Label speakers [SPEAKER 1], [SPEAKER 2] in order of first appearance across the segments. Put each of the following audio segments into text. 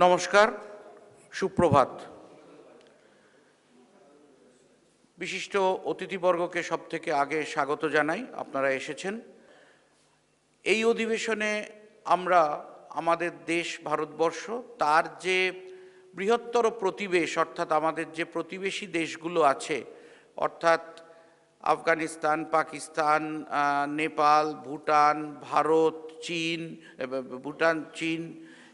[SPEAKER 1] নমস্কার, সুপ্রভাত। বিশিষ্ট অতিথিবর্গকে সবথেকে আগে স্বাগত জানাই, আপনারা এসেছেন। এই অধিবেশনে আমরা আমাদের দেশ ভারতবর্ষ তার যে বৃহত্তর প্রতিবেশ অর্থাৎ আমাদের যে প্রতিবেশী দেশগুলো আছে অর্থাৎ আফগানিস্তান, পাকিস্তান, নেপাল, ভুটান, ভারত, চীন, চীন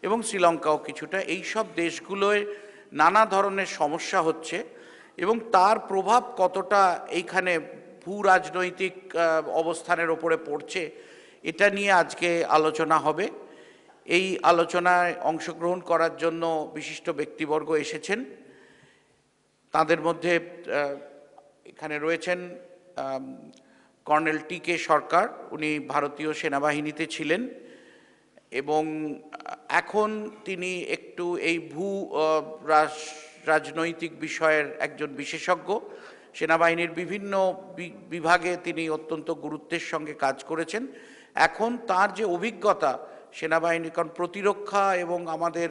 [SPEAKER 1] এবং শ্রীলঙ্কাও কিছুটা, এই সব দেশগুলোয় নানা ধরনের সমস্যা হচ্ছে এবং তার প্রভাব কতটা এইখানে ভূ রাজনৈতিক অবস্থানের ওপরে পড়ছে এটা নিয়ে আজকে আলোচনা হবে। এই আলোচনায় অংশগ্রহণ করার জন্য বিশিষ্ট ব্যক্তিবর্গ এসেছেন। তাদের মধ্যে এখানে রয়েছেন কর্নেল টি.কে. সরকার, উনি ভারতীয় সেনাবাহিনীতে ছিলেন এবং এখন তিনি একটু এই ভূ রাজনৈতিক বিষয়ের একজন বিশেষজ্ঞ। সেনাবাহিনীর বিভিন্ন বিভাগে তিনি অত্যন্ত গুরুত্বের সঙ্গে কাজ করেছেন। এখন তার যে অভিজ্ঞতা সেনাবাহিনীর, কারণ প্রতিরক্ষা এবং আমাদের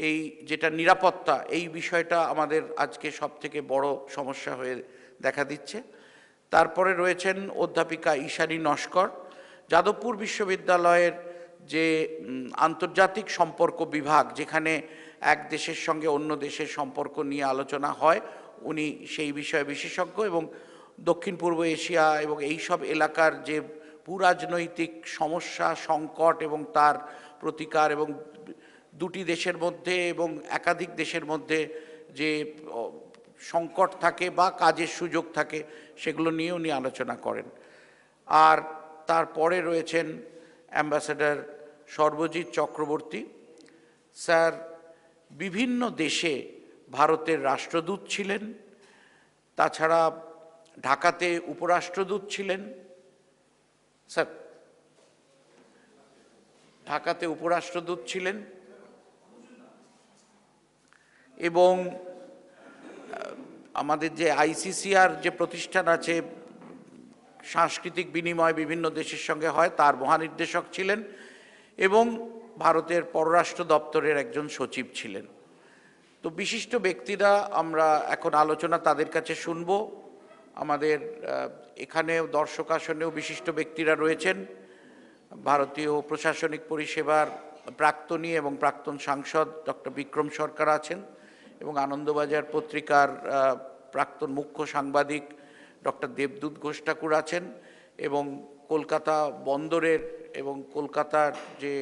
[SPEAKER 1] এই যেটা নিরাপত্তা, এই বিষয়টা আমাদের আজকে সবথেকে বড় সমস্যা হয়ে দেখা দিচ্ছে। তারপরে রয়েছেন অধ্যাপিকা ঈশানী নস্কর, যাদবপুর বিশ্ববিদ্যালয়ের যে আন্তর্জাতিক সম্পর্ক বিভাগ, যেখানে এক দেশের সঙ্গে অন্য দেশের সম্পর্ক নিয়ে আলোচনা হয়, উনি সেই বিষয়ে বিশেষজ্ঞ এবং দক্ষিণ পূর্ব এশিয়া এবং এই সব এলাকার যে ভূরাজনৈতিক সমস্যা, সংকট এবং তার প্রতিকার এবং দুটি দেশের মধ্যে এবং একাধিক দেশের মধ্যে যে সংকট থাকে বা কাজের সুযোগ থাকে সেগুলো নিয়ে উনি আলোচনা করেন। আর তারপরে রয়েছেন অ্যাম্বাসেডর সর্বজিৎ চক্রবর্তী। স্যার বিভিন্ন দেশে ভারতের রাষ্ট্রদূত ছিলেন, তাছাড়া ঢাকাতে উপরাষ্ট্রদূত ছিলেন। স্যার ঢাকাতে উপরাষ্ট্রদূত ছিলেন এবং আমাদের যে আইসিসিআর যে প্রতিষ্ঠান আছে, সাংস্কৃতিক বিনিময় বিভিন্ন দেশের সঙ্গে হয়, তার মহানির্দেশক ছিলেন এবং ভারতের পররাষ্ট্র দপ্তরের একজন সচিব ছিলেন। তো বিশিষ্ট ব্যক্তিরা আমরা এখন আলোচনা তাদের কাছে শুনব। আমাদের এখানে দর্শক আসনেও বিশিষ্ট ব্যক্তিরা রয়েছেন। ভারতীয় প্রশাসনিক পরিষেবার প্রাক্তনী এবং প্রাক্তন সাংসদ ডক্টর বিক্রম সরকার আছেন এবং আনন্দবাজার পত্রিকার প্রাক্তন মুখ্য সাংবাদিক ডক্টর দেবদূত ঘোষ ঠাকুর আছেন এবং কলকাতা বন্দরের এবং কলকাতার যে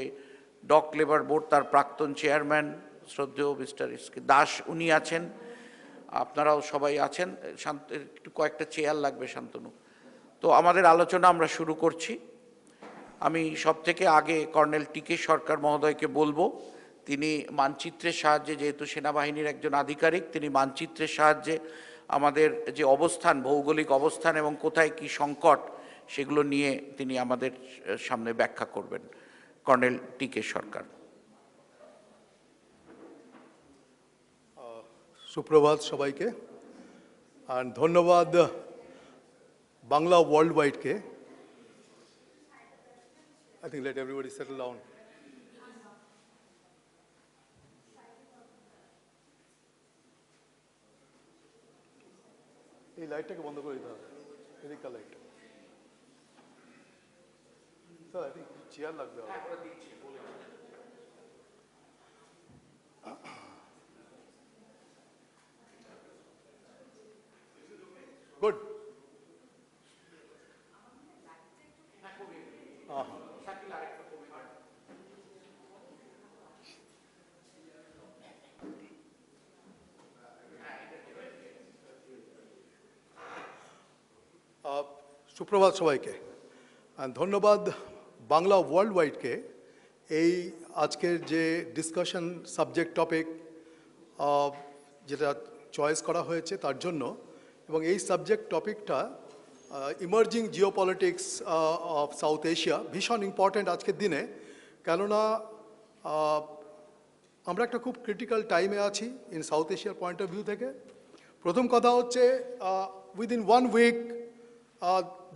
[SPEAKER 1] ডক লেবার বোর্ড তার প্রাক্তন চেয়ারম্যান শ্রদ্ধেয় মিস্টার এস.কে. দাস উনি আছেন। আপনারাও সবাই আছেন। একটু কয়েকটা চেয়ার লাগবে শান্তনু। তো আমাদের আলোচনা আমরা শুরু করছি। আমি সবথেকে আগে কর্নেল টি.কে. সরকার মহোদয়কে বলবো, তিনি মানচিত্রের সাহায্যে, যেহেতু সেনাবাহিনীর একজন আধিকারিক, তিনি মানচিত্রের সাহায্যে আমাদের যে অবস্থান, ভৌগোলিক অবস্থান এবং কোথায় কি সংকট সেগুলো নিয়ে তিনি আমাদের সামনে ব্যাখ্যা করবেন। Colonel T K. সরকার।
[SPEAKER 2] সুপ্রভাত সবাইকে, আর ধন্যবাদ বাংলা ওয়ার্ল্ড ওয়াইডকে। I think let everybody settle down. এই লাইটটাকে বন্ধ করে দিতে হবে, এদিকটা light. Sir, I think chair লাগবে। গুড। সুপ্রভাত সবাইকে, ধন্যবাদ বাংলা ওয়ার্ল্ড ওয়াইডকে এই আজকের যে ডিসকাশন সাবজেক্ট টপিক যেটা চয়েস করা হয়েছে তার জন্য। এবং এই সাবজেক্ট টপিকটা emerging geopolitics of south Asia ভীষণ ইম্পর্ট্যান্ট আজকের দিনে, কেননা আমরা একটা খুব ক্রিটিক্যাল টাইমে আছি ইন সাউথ এশিয়ার পয়েন্ট অফ ভিউ থেকে। প্রথম কথা হচ্ছে within 1 week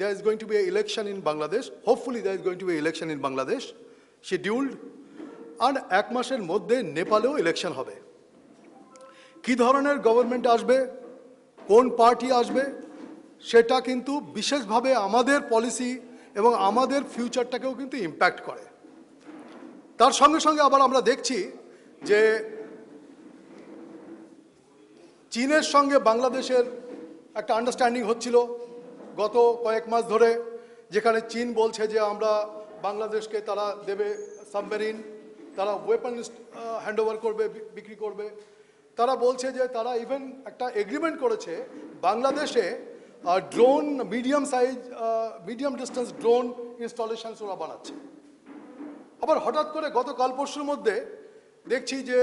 [SPEAKER 2] there is going to be an election in Bangladesh. Hopefully there is going to be an election in Bangladesh scheduled, আর 1 মাসের মধ্যে নেপালেও ইলেকশন হবে। কি ধরনের গভর্নমেন্ট আসবে, কোন পার্টি আসবে, সেটা কিন্তু বিশেষভাবে আমাদের পলিসি এবং আমাদের ফিউচারটাকেও কিন্তু ইম্প্যাক্ট করে। তার সঙ্গে সঙ্গে আবার আমরা দেখছি যে চীনের সঙ্গে বাংলাদেশের একটা আন্ডারস্ট্যান্ডিং হচ্ছিল গত কয়েক মাস ধরে, যেখানে চীন বলছে যে আমরা বাংলাদেশকে তারা দেবে সাবমেরিন, তারা ওয়েপন হ্যান্ডওভার করবে, বিক্রি করবে। তারা বলছে যে তারা ইভেন একটা এগ্রিমেন্ট করেছে বাংলাদেশে drone, medium distance drone installations ওরা বানাচ্ছে। আবার হঠাৎ করে গতকাল পরশুর মধ্যে দেখছি যে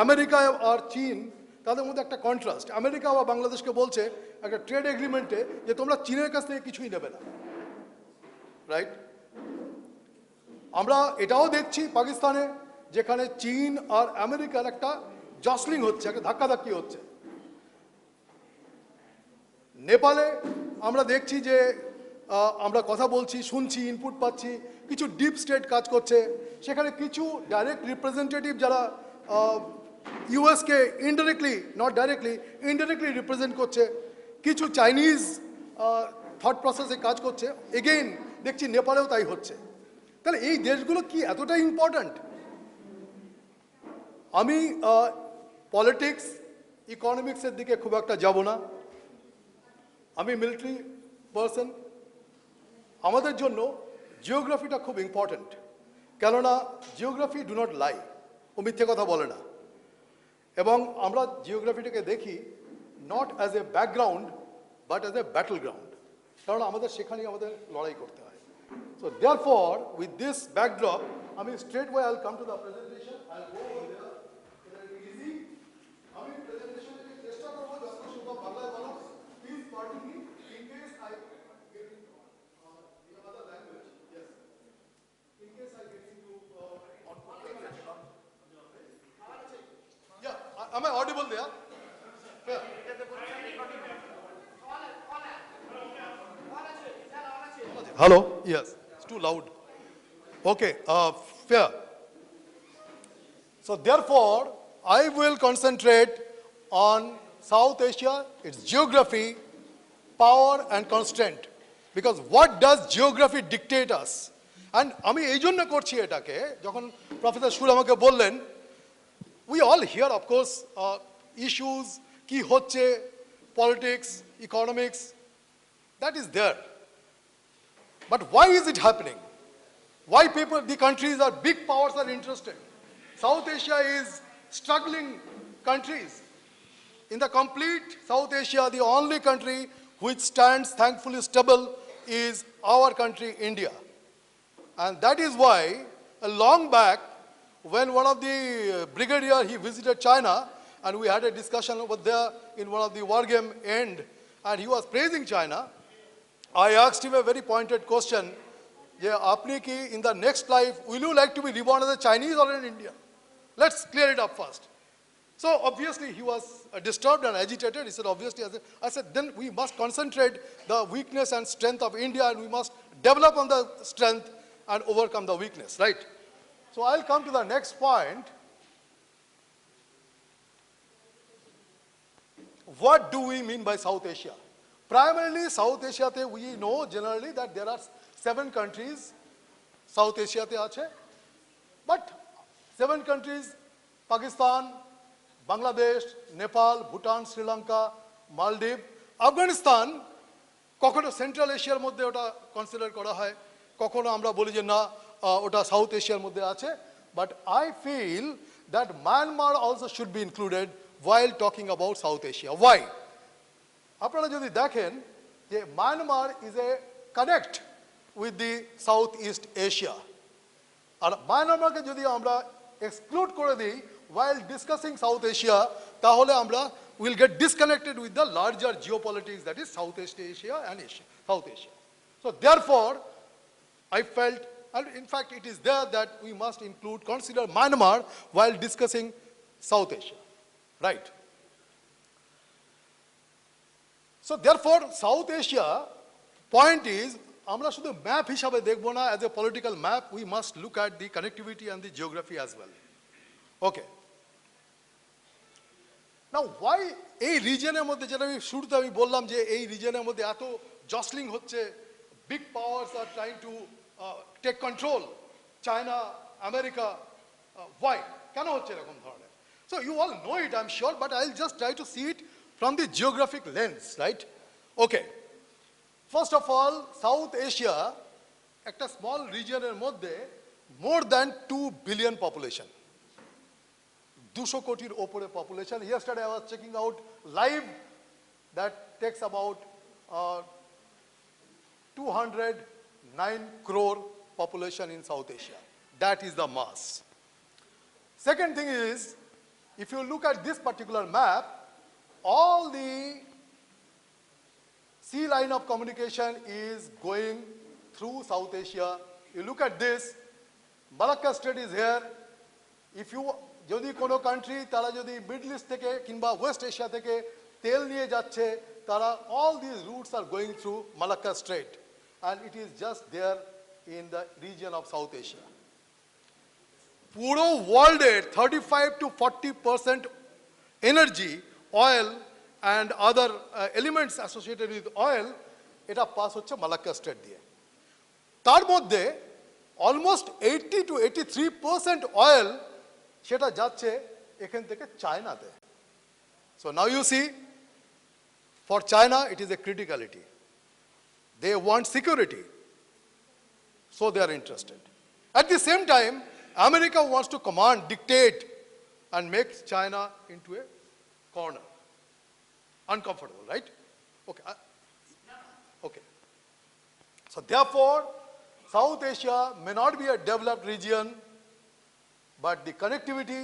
[SPEAKER 2] আমেরিকা আর চীন, তাদের মধ্যে একটা কন্ট্রাস্ট। আমেরিকা বা বাংলাদেশকে বলছে একটা ট্রেড এগ্রিমেন্টে যে তোমরা চীনের কাছ থেকে কিছুই নেবে না, রাইট? আমরা এটাও দেখছি পাকিস্তানে, যেখানে চীন আর আমেরিকার একটা জসলিং হচ্ছে, একটা ধাক্কাধাক্কি হচ্ছে। নেপালে আমরা দেখছি যে আমরা কথা বলছি, শুনছি, ইনপুট পাচ্ছি, কিছু ডিপ স্টেট কাজ করছে। সেখানে কিছু ডাইরেক্ট রিপ্রেজেন্টেটিভ যারা ইউএসকে indirectly, not directly, indirectly represent করছে, কিছু চাইনিজ থট প্রসেসে কাজ করছে। এগেইন দেখছি নেপালেও তাই হচ্ছে। তাহলে এই দেশগুলো কি এতটাই ইম্পর্ট্যান্ট? আমি পলিটিক্স, ইকোনমিক্সের দিকে খুব একটা যাব না। আমি মিলিটারি পার্সন। আমাদের জন্য জিওগ্রাফিটা খুব ইম্পর্ট্যান্ট, কেননা জিওগ্রাফি ডু নট লাই, ও মিথ্যে কথা বলে না। এবং আমরা জিওগ্রাফিটাকে দেখি not as a background but as a battle ground, কারণ আমাদের সেখানেই আমাদের লড়াই করতে হয়। So therefore with this backdrop আমি স্ট্রেট ওয়ে আইল কাম টু দ্য প্রেজেন্টেশন। আইল গো ওভার দেয়ার, এটা ইজি। আমি প্রেজেন্টেশনটাকে চেষ্টা করব যত সম্ভব বাংলায় বলার। Please parting me in case I get into the other language. Yes, in case I get into yeah, am I audible there? Yeah. Hello? Yes, it's too loud. Okay, fair. So therefore, I will concentrate on South Asia, its geography, power and constraint. Because what does geography dictate us? And আমি এই জন্য করছি এটাকে, যখন professor সুর আমাকে বললেন, we all hear of course issues, কি হচ্ছে, politics, economics, that is there. But why is it happening? Why people, the countries are, big powers are interested? South Asia is struggling countries. In the complete South Asia, the only country which stands thankfully stable is our country, India. And that is why, a long back, when one of the brigadier, he visited China, and we had a discussion over there in one of the war game end, and he was praising China. I asked him a very pointed question, যে আপনি কি in the next life, will you like to be reborn as a Chinese or an Indian? Let's clear it up first. So obviously he was disturbed and agitated. He said, obviously, I said, then we must concentrate the weakness and strength of India, and we must develop on the strength and overcome the weakness, right? So I'll come to the next point. What do we mean by South Asia? Primarily, South Asia, we know generally that there are 7 countries South Asia te ache, but 7 countries: Pakistan, Bangladesh, Nepal, Bhutan, Sri Lanka, Maldives, Afghanistan. কখনো central এশিয়ার মধ্যে ওটা consider করা হয়, কখনো আমরা বলি যে না ওটা সাউথ এশিয়ার মধ্যে আছে। But I feel that Myanmar also should be included while talking about South Asia. Why? আপনারা যদি দেখেন যে Myanmar is a connect with the South East Asia, আর মায়ানমারকে যদি আমরা এক্সক্লুড করে দিই while discussing South Asia, তাহলে আমরা will get disconnected with the larger geopolitics, that is Southeast Asia and Asia, South Asia. So therefore, I felt, and in fact it is there, that we must include, consider Myanmar while discussing South Asia, right? So therefore, South Asia, point is, আমরা শুধু map হিসাবে দেখব না, as a political map we must look at the connectivity and the geography as well. Okay, now why এই রিজনের মধ্যে, যেটা আমি শুরুতে আমি বললাম যে এই রিজনের মধ্যে এত জসলিং হচ্ছে, big powers are trying to take control, China, America, why, কেন হচ্ছে এরকম ধরনের? So you all know it, I am sure, but I will just try to see it from the geographic lens, right? Okay, first of all, south Asia একটা small রিজনের মধ্যে more than 2 billion population, 200 কোটির ওপরে population. Yesterday I was checking out live, that takes about 209 crore population in South Asia. That is the mass. Second thing is, if you look at this particular map, all the sea line of communication is going through South Asia. You look at this, Malacca Strait is here. If you, যদি কোনো country তারা যদি middle east থেকে কিংবা West Asia থেকে তেল নিয়ে যাচ্ছে, তারা all these routes are going through Malacca Strait, and it is just there in the region of South Asia. পুরো ওয়ার্ল্ডের 35 to 40% energy, oil and other elements associated with oil, এটা পাস হচ্ছে Malacca straight দিয়ে। তার মধ্যে almost 80 to 83% oil সেটা যাচ্ছে এখান থেকে চায়নাতে। So now you see, for China it is a criticality. They want security, so they are interested. At the same time, America wants to command, dictate, and make China into a corner. Uncomfortable, right? Okay. Okay. So therefore, South Asia may not be a developed region, but the connectivity,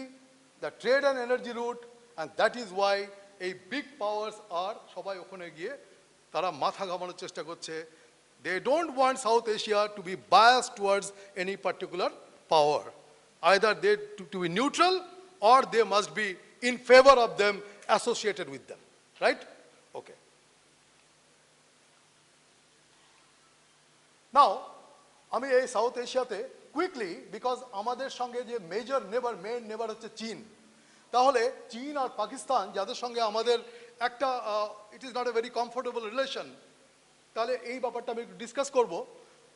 [SPEAKER 2] the trade and energy route, and that is why a big powers are সবাই ওখানে গিয়ে তারা মাথা ঘামানোর চেষ্টা করছে। They don't want South Asia to be biased towards any particular power. Either they to be neutral, or they must be in favor of them, associated with them. Right? Okay. Now, আমি এই south এশিয়াতে quickly, because আমাদের সঙ্গে যে major নেবার, main নেবার হচ্ছে চীন, তাহলে চীন আর পাকিস্তান যাদের সঙ্গে আমাদের একটা it is not a very comfortable relation, তাহলে এই ব্যাপারটা আমি একটু ডিসকাস করব।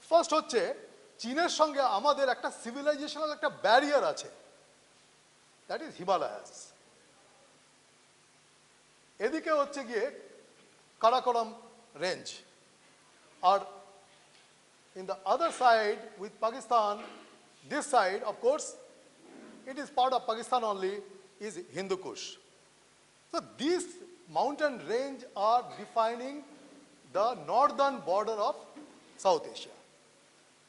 [SPEAKER 2] ফার্স্ট হচ্ছে, চীনের সঙ্গে আমাদের একটা সিভিলাইজেশনাল একটা ব্যারিয়ার আছে, দ্যাট ইজ হিমালয়াস। এদিকে হচ্ছে গিয়ে কারাকোরাম রেঞ্জ, আর in the other side with Pakistan, this side, of course, it is part of Pakistan only, is Hindu Kush. So these mountain range are defining the northern border of South Asia.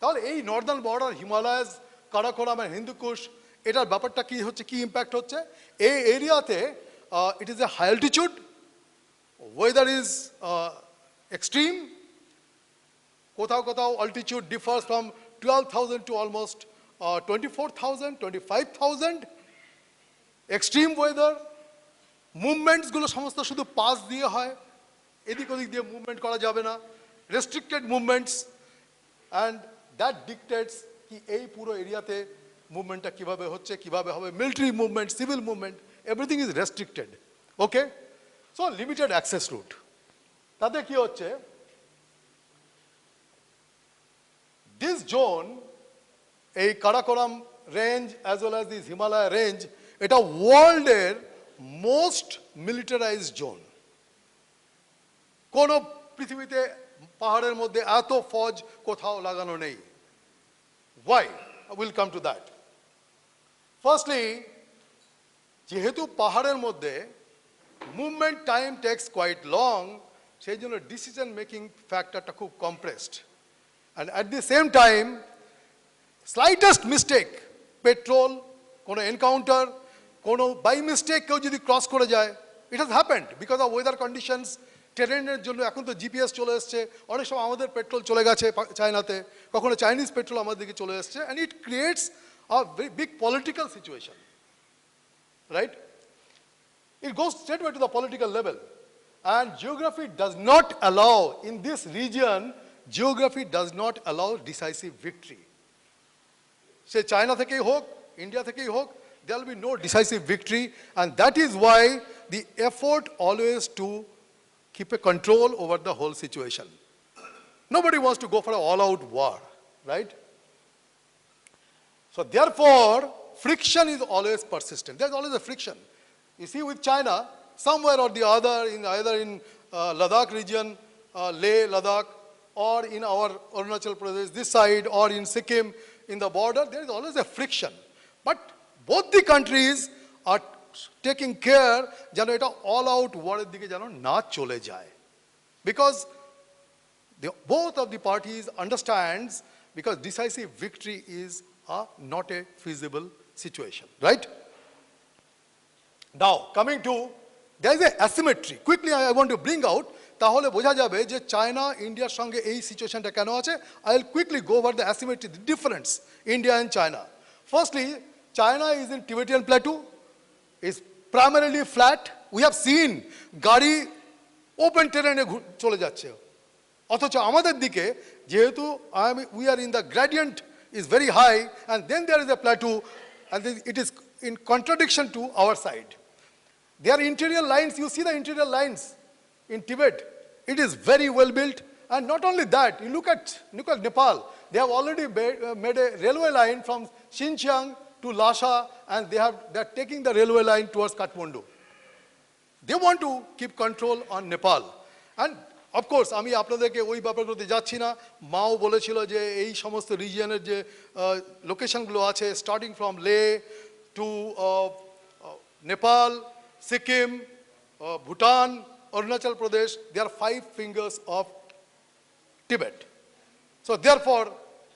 [SPEAKER 2] তাহলে এই northern border, Himalayas, Karakoram আর হিন্দু কুশ, এটার ব্যাপারটা কি হচ্ছে, কি impact হচ্ছে? এই এরিয়াতে it is a high altitude, weather is extreme, কোথাও কোথাও altitude differs from 12,000 to almost 24,000, 25,000, extreme weather, মুভমেন্টসগুলো সমস্ত শুধু পাস দিয়ে হয়, এদিক ওদিক দিয়ে মুভমেন্ট করা যাবে না, restricted movements, and that dictates কি এই পুরো এরিয়াতে মুভমেন্টটা কীভাবে হচ্ছে, কীভাবে হবে, military movement, civil movement, everything is restricted. Okay, so limited access route. তাতে কি হচ্ছে, this zone, এই Karakoram range as well as this Himalaya range, এটা ওয়ার্ল্ডের মোস্ট মিলিটারাইজড জোন। কোনো পৃথিবীতে পাহাড়ের মধ্যে এত ফৌজ কোথাও লাগানো নেই। Why? I will come to that. Firstly, যেহেতু পাহাড়ের মধ্যে movement time takes quite long, সেই জন্য ডিসিশন মেকিং ফ্যাক্টরটা খুব compressed. And at the same time, slightest mistake, petrol, কোনো এনকাউন্টার, কোনো বাই মিস্টেক কেউ যদি ক্রস করে যায়, it has happened because of weather conditions, ট্রেনের জন্য এখন তো জিপিএস চলে এসছে, অনেক সময় আমাদের পেট্রোল চলে গেছে চায়নাতে, কখনো চাইনিজ পেট্রোল আমাদের দিকে চলে এসছে, and it creates a very big political situation, right? It goes straight away to the political level, and geography does not allow in this region geography does not allow decisive victory. Say China thekei hok, India thekei hok, there will be no decisive victory, and that is why the effort always to keep a control over the whole situation. Nobody wants to go for an all-out war, right? So therefore, friction is always persistent. There's always a friction. You see with China, somewhere or the other, either in Ladakh region, Leh, Ladakh, or in our Arunachal Pradesh, this side, or in Sikkim, in the border, there is always a friction. But both the countries are taking care যেন এটা all out war এর দিকে যেন না চলে যায়. Because both of the parties understands because decisive victory is not a feasible situation, right? Now, coming to, there is a asymmetry. Quickly, I want to bring out, তাহলে বোঝা যাবে যে চায়না ইন্ডিয়ার সঙ্গে এই সিচুয়েশনটা কেন আছে. I will quickly go over the asymmetry, the difference, India and China. Firstly, China is in Tibetan plateau, is primarily flat. We have seen গাড়ি ওপেন টেরেনে চলে যাচ্ছে. অথচ আমাদের দিকে যেহেতু we are in the gradient is very high, and then there is a plateau, and it is in contradiction to our side. There are interior lines, you see the interior lines in Tibet. It is very well built, and not only that, you look at Nepal, they have already made a railway line from Xinjiang to Lhasa, and they are taking the railway line towards Kathmandu. They want to keep control on Nepal. And of course, আমি আপনাদেরকে ওই ব্যাপারগুলোতে যাচ্ছি না. মাও বলেছিল যে এই সমস্ত রিজিয়নের যে লোকেশনগুলো আছে, starting from Leh to Nepal, Sikkim, Bhutan, Arunachal Pradesh, they are 5 fingers of Tibet. So therefore,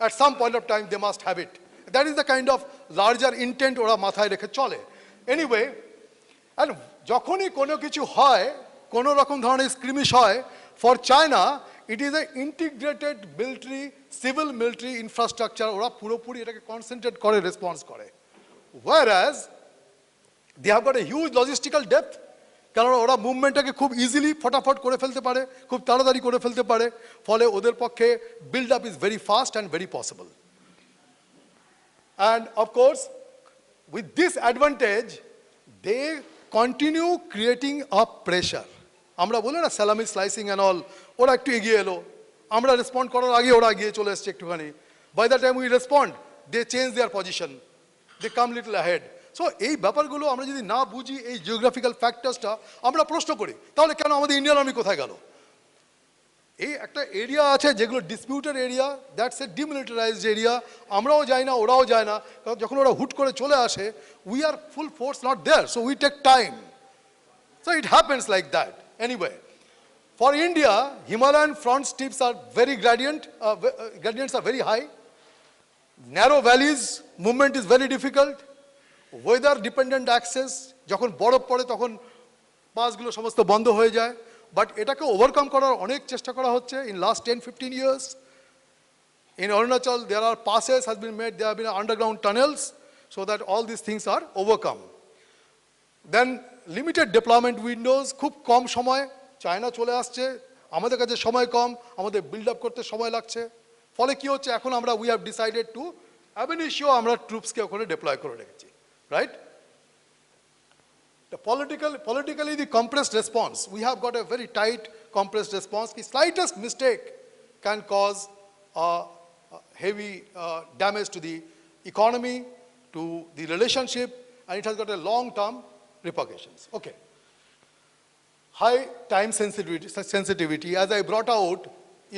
[SPEAKER 2] at some point of time, they must have it. That is the kind of larger intent ওরা মাথায় রেখে চলে. Anyway, and যখনই কোনো কিছু হয়, কোনো রকম ধরনের স্ক্রিমিশ হয়, for China, it is an integrated military, civil military infrastructure. ওরা পুরোপুরি এটাকে কনসেন্ট্রেট করে, রেসপন্স করে. Whereas, they have got a huge logistical depth, কারণ ওরা মুভমেন্টটাকে খুব ইজিলি ফটাফট করে ফেলতে পারে, খুব তাড়াতাড়ি করে ফেলতে পারে, ফলে ওদের পক্ষে build up is very fast and very possible. And of course, with this advantage, they continue creating a pressure. আমরা বলি না স্যালামি স্লাইসিং অ্যান্ড অল, ওরা একটু এগিয়ে এলো, আমরা রেসপন্ড করার আগে ওরা এগিয়ে চলে এসছে একটুখানি. By the time we respond, they change their position, they come little ahead. So এই ব্যাপারগুলো আমরা যদি না বুঝি, এই জিওগ্রাফিক্যাল ফ্যাক্টরসটা আমরা প্রশ্ন করি, তাহলে কেন আমাদের ইন্ডিয়ান আর্মি কোথায় গেল? এই একটা এরিয়া আছে যেগুলো disputed area, that's a demilitarised area, আমরাও যাই না, ওরাও যায় না, কারণ যখন ওরা হুট করে চলে আসে, we are full force not there, so we take time. So it happens like that. Anyway, for India, Himalayan front steeps are very gradients are very high. Narrow valleys, movement is very difficult. Weather dependent access, যখন বরফ পড়ে তখন পাসগুলো সমস্ত বন্ধ হয়ে যায়. But এটাকে overcome করার অনেক চেষ্টা করা হচ্ছে in last 10-15 years. In Arunachal, there are passes has been made, there have been underground tunnels, so that all these things are overcome. Then limited deployment Windows, খুব কম সময় চায়না চলে আসছে, আমাদের কাছে সময় কম, আমাদের বিল্ড আপ করতে সময় লাগছে. ফলে কি হচ্ছে, এখন আমরা উই হ্যাভ ডিসাইডেড টু অ্যাবনিশিও আমরা ট্রুপসকে ওখানে ডিপ্লয় করে রেখেছি, right? Politically the compressed response, we have got a very tight compressed response. The slightest mistake can cause heavy damage to the economy, to the relationship, and it has got a long-term repercussions. Okay. High time sensitivity. As I brought out,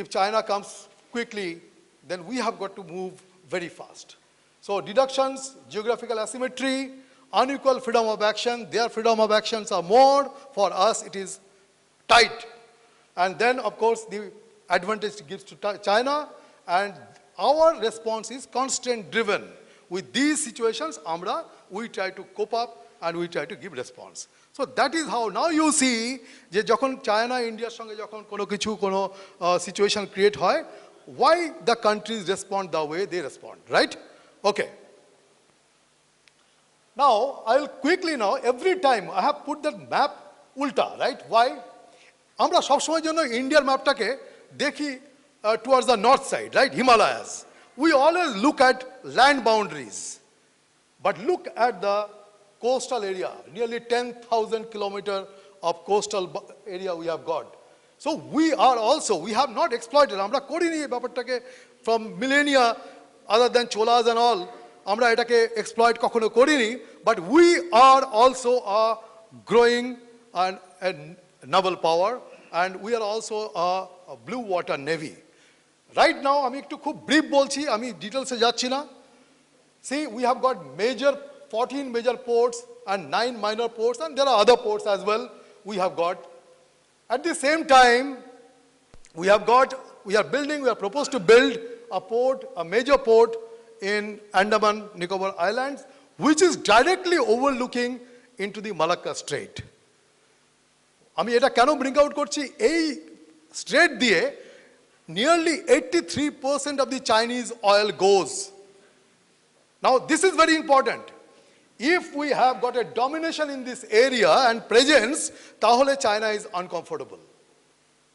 [SPEAKER 2] if China comes quickly, then we have got to move very fast. So deductions, geographical asymmetry, unequal freedom of action, their freedom of actions are more, for us it is tight. And then of course the advantage it gives to China, and our response is constraint driven. With these situations, we try to cope up and we try to give response. So that is how now you see যে যখন China ইন্ডিয়ার সঙ্গে যখন কোনো situation create হয়, why the countries respond the way they respond, right? Okay. Now I will quickly now, every time I have put that map ulta, right? Why? আমরা সবসময়ের জন্য ইন্ডিয়ার ম্যাপটাকে দেখি towards the north side, right, Himalayas. We always look at land boundaries. But look at the coastal area, nearly 10,000 kilometers of coastal area we have got. So we have not exploited. Amra korini byapartake from millennia, other than Cholas and all, amra etake exploit kokhono korini, but we are also a growing and a naval power, and we are also a blue water navy. Right now, আমি একটু খুব brief বলছি, আমি details-এ যাচ্ছি না. See, we have got 14 major ports and 9 minor ports, and there are other ports as well we have got. At the same time, we are proposed to build a major port in Andaman Nicobar Islands, which is directly overlooking into the Malacca Strait. আমি এটা কেন bring out করছি, এই strait দিয়ে nearly 83% of the Chinese oil goes. Now, this is very important. If we have got a domination in this area and presence, tahole China is uncomfortable.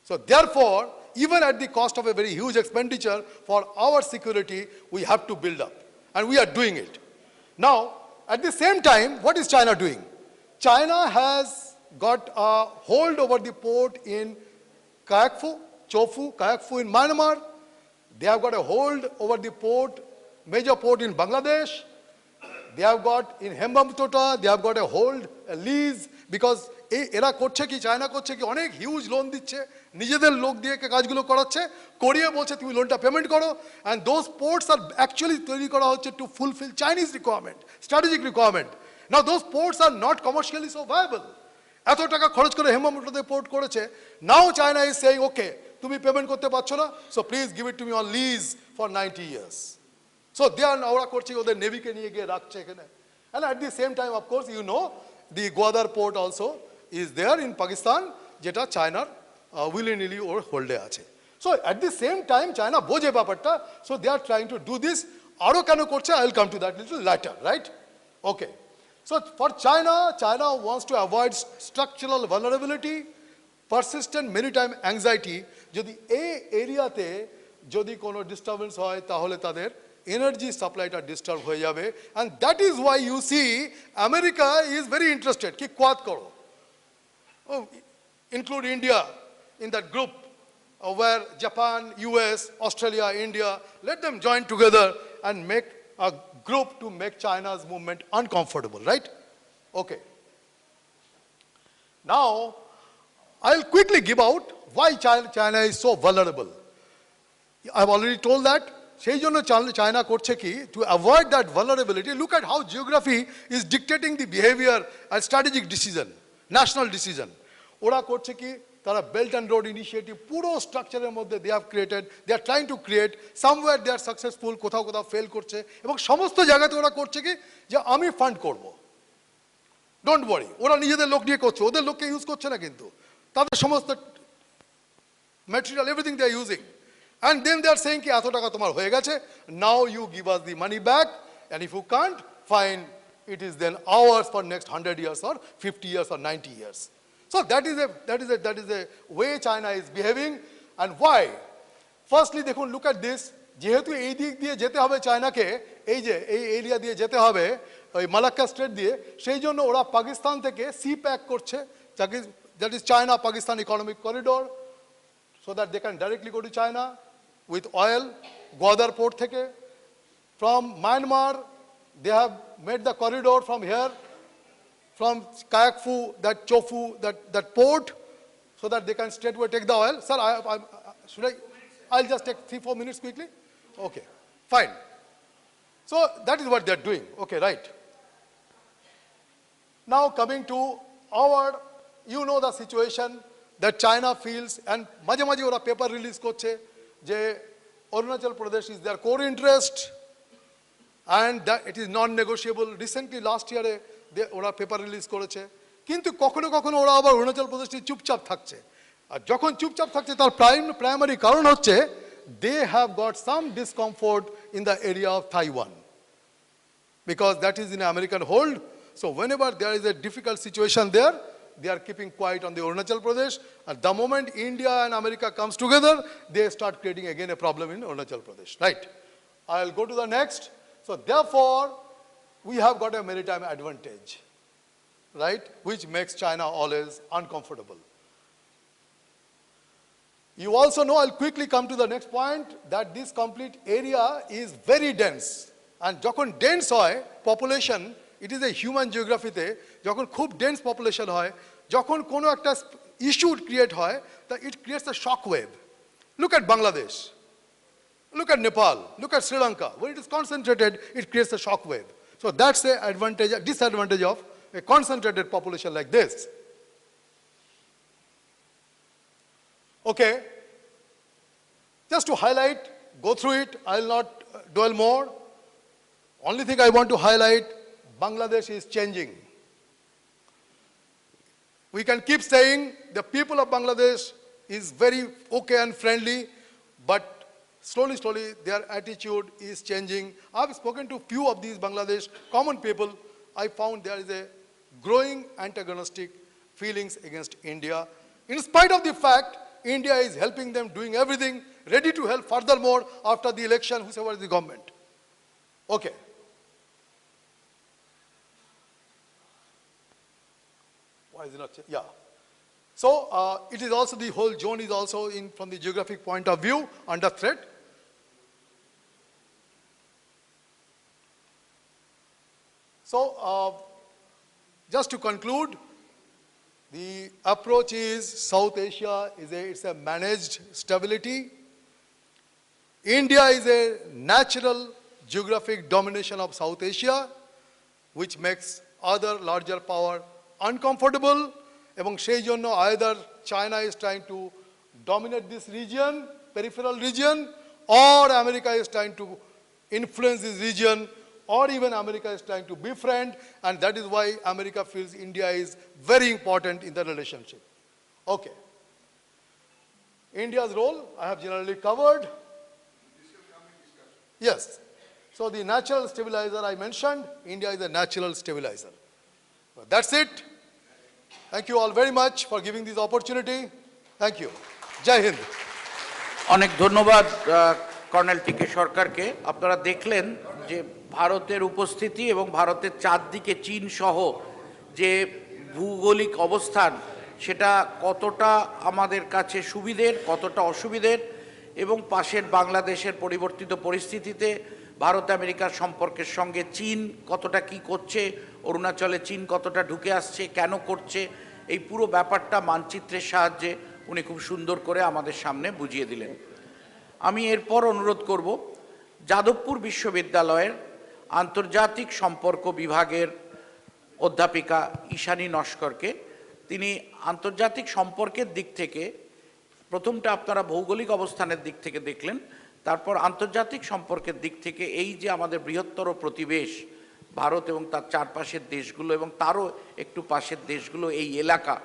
[SPEAKER 2] So therefore, even at the cost of a very huge expenditure for our security, we have to build up. And we are doing it. Now, at the same time, what is China doing? China has got a hold over the port in Kayakfu in Myanmar. They have got a hold over the port, major port in Bangladesh. They have got in Hembamtota, they have got a hold, a lease, because এরা করছে কি, China করছে কি, অনেক huge loan দিচ্ছে, নিজেদের লোক দিয়ে কাজগুলো করাচ্ছে, করিয়ে বলছে তুমি লোনটা পেমেন্ট করো, and those ports are actually তৈরি করা হচ্ছে to fulfill Chinese requirement, strategic requirement. Now those ports are not commercially so viable. এত টাকা খরচ করে হেম্বামটোতে পোর্ট করেছে, now China is saying, okay, তুমি পেমেন্ট করতে পারছো না, so please give it to me on lease for 90 years. So they are now করছে ওদের নেভিকে নিয়ে গিয়ে রাখছে এখানে. And at the same time, of course, you know, the Gwadar port also is there in Pakistan, যেটা চায়নার willy-nilly ওর হোল্ডে আছে. So at the same time, China বোঝে ব্যাপারটা, so they are trying to do this. আরো কেন করছে, I will come to that little later, right? Okay. So for China wants to avoid structural vulnerability, persistent maritime anxiety. যদি এই এরিয়াতে যদি কোনো ডিস্টারবেন্স হয় তাহলে তাদের energy supply ta disturb hoye jabe, and that is why you see America is very interested ki quad karo, include India in that group, where Japan, US, Australia, India, let them join together and make a group to make China's movement uncomfortable, right? Okay. Now I'll quickly give out why China is so vulnerable. I've already told that. সেই জন্য China করছে কি, to avoid that vulnerability, look at how geography is dictating the behavior and strategic decision, national decision. ওরা করছে কি, তারা belt and road initiative পুরো স্ট্রাকচারের মধ্যে they are trying to create, somewhere they are successful, কোথাও কোথাও ফেল করছে, এবং সমস্ত জায়গাতে ওরা করছে কি যে আমি ফান্ড করব, ডোন্ট ওয়ারি, ওরা নিজেদের লোক নিয়ে করছে, ওদের লোককে ইউজ করছে না, কিন্তু তাদের সমস্ত material everything they are using. And then they are saying ki eto taka tomar hoye geche, now you give us the money back, and if you can't, fine, it is then ours for next 100 years or 50 years or 90 years. So that is a way China is behaving. And why? Firstly, dekhun, look at this, যেহেতু এই দিক দিয়ে যেতে হবে চায়নাকে, এই যে এই area দিয়ে যেতে হবে ওই মালাক্কা স্ট্রেট দিয়ে, সেই জন্য ওরা পাকিস্তান থেকে সি প্যাক করছে, that is China Pakistan economic corridor, so that they can directly go to China with oil. Gwadar port theke, from Myanmar, they have made the corridor from here, from Kayakfu, that Chofu, that port, so that they can straightway take the oil. Sir, I'll just take 3-4 minutes quickly. Okay, fine. So that is what they are doing. Okay, right. Now coming to our, you know the situation that China feels, and মাঝে মাঝে ওরা paper release করছে যে Arunachal Pradesh is their core interest and that it is non-negotiable. Recently last year ওরা paper release করেছে, কিন্তু কখনো কখনো ওরা আবার অরুণাচল প্রদেশ নিয়ে চুপচাপ থাকছে, আর যখন চুপচাপ থাকছে তার প্রাইমারি কারণ হচ্ছে they have got some discomfort in the area of Taiwan, because that is in American hold. So whenever there is a difficult situation there, they are keeping quiet on the Arunachal Pradesh. At the moment India and America comes together, they start creating again a problem in Arunachal Pradesh, right? I'll go to the next. So therefore, we have got a maritime advantage, right, which makes China always uncomfortable. You also know, I'll quickly come to the next point, that this complete area is very dense. And যখন dense হয় population, it is a human geography তে যখন খুব dense population হয়, যখন কোনো একটা issue create হয়, it creates a shock wave. Look at Bangladesh. Look at Nepal. Look at Sri Lanka. When it is concentrated, it creates a shock wave. So that's the advantage, disadvantage of a concentrated population like this. Okay. Just to highlight, go through it, I'll not dwell more. Only thing I want to highlight, Bangladesh is changing. We can keep saying the people of Bangladesh is very okay and friendly, but slowly, slowly their attitude is changing. I've spoken to few of these Bangladesh common people. I found there is a growing antagonistic feelings against India. In spite of the fact, India is helping them, doing everything, ready to help furthermore after the election, whoever is the government. Okay. Why is it not? Yeah. So it is also, the whole zone is also in, from the geographic point of view, under threat. So just to conclude, the approach is South Asia is it's a managed stability. India is a natural geographic domination of South Asia, which makes other larger power uncomfortable. এবং সেই জন্য either China is trying to dominate this region, peripheral region, or America is trying to influence this region, or even America is trying to befriend, and that is why America feels India is very important in the relationship. Okay. India's role, I have generally covered. Yes. So the natural stabilizer I mentioned, India is a natural stabilizer. So that's it. Thank you all very much for giving this opportunity. Thank you. Jai Hind.
[SPEAKER 1] অনেক ধন্যবাদ colonel টিকে সরকারকে। আপনারা দেখলেন যে ভারতের উপস্থিতি এবং ভারতের চারদিকে চীন সহ যে ভৌগোলিক অবস্থান, সেটা কতটা আমাদের কাছে সুবিধের, কতটা অসুবিধের, এবং পাশের বাংলাদেশের পরিবর্তিত পরিস্থিতিতে ভারত আমেরিকার সম্পর্কের সঙ্গে চীন কতটা কি করছে, অরুণাচলে চীন কতটা ঢুকে আসছে, কেন করছে, এই পুরো ব্যাপারটা মানচিত্রের সাহায্যে উনি খুব সুন্দর করে আমাদের সামনে বুঝিয়ে দিলেন। আমি এরপর অনুরোধ করব যাদবপুর বিশ্ববিদ্যালয়ের আন্তর্জাতিক সম্পর্ক বিভাগের অধ্যাপিকা ঈশানী নস্করকে। তিনি আন্তর্জাতিক সম্পর্কের দিক থেকে, প্রথমটা আপনারা ভৌগোলিক অবস্থানের দিক থেকে দেখলেন, তারপর আন্তর্জাতিক সম্পর্কের দিক থেকে এই যে আমাদের বৃহত্তর প্রতিবেশ ভারত এবং তার চারপাশের দেশগুলো এবং তারও একটু পাশের দেশগুলো, এই এলাকা,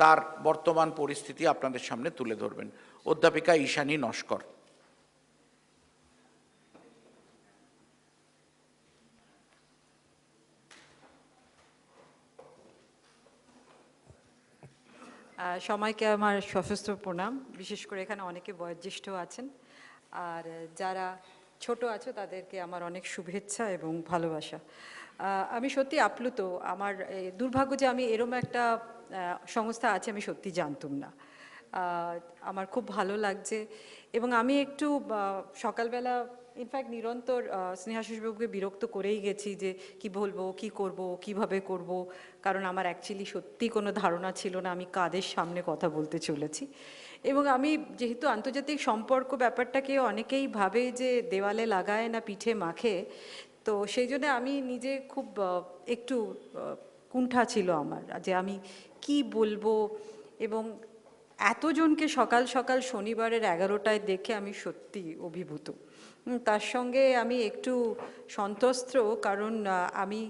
[SPEAKER 1] তার বর্তমান পরিস্থিতি আপনাদের সামনে তুলে ধরবেন অধ্যাপিকা ঈশানী নস্কর।
[SPEAKER 3] সবাইকে আমার সশস্ত্র প্রণাম। বিশেষ করে এখানে অনেকে বয়োজ্যেষ্ঠ আছেন, আর যারা ছোট আছো তাদেরকে আমার অনেক শুভেচ্ছা এবং ভালোবাসা। আমি সত্যি আপ্লুত। আমার দুর্ভাগ্য যে আমি এরম একটা সংস্থা আছে আমি সত্যি জানতাম না। আমার খুব ভালো লাগছে এবং আমি একটু সকালবেলা ইনফ্যাক্ট নিরন্তর স্নেহাশিসবাবুকে বিরক্ত করেই গেছি যে কি বলবো, কি করব, কিভাবে করব, কারণ আমার অ্যাকচুয়ালি সত্যি কোনো ধারণা ছিল না আমি কাদের সামনে কথা বলতে চলেছি। এবং আমি যেহেতু আন্তর্জাতিক সম্পর্ক ব্যাপারটাকে অনেকেই ভাবে যে দেওয়ালে লাগায় না পিঠে মাখে, তো সেই জন্য আমি নিজে খুব একটু কুণ্ঠা ছিল আমার যে আমি কি বলবো। এবং এতজনকে সকাল সকাল শনিবারের 11টায় দেখে আমি সত্যি অভিভূত। তার সঙ্গে আমি একটু সন্ত্রস্ত, কারণ আমি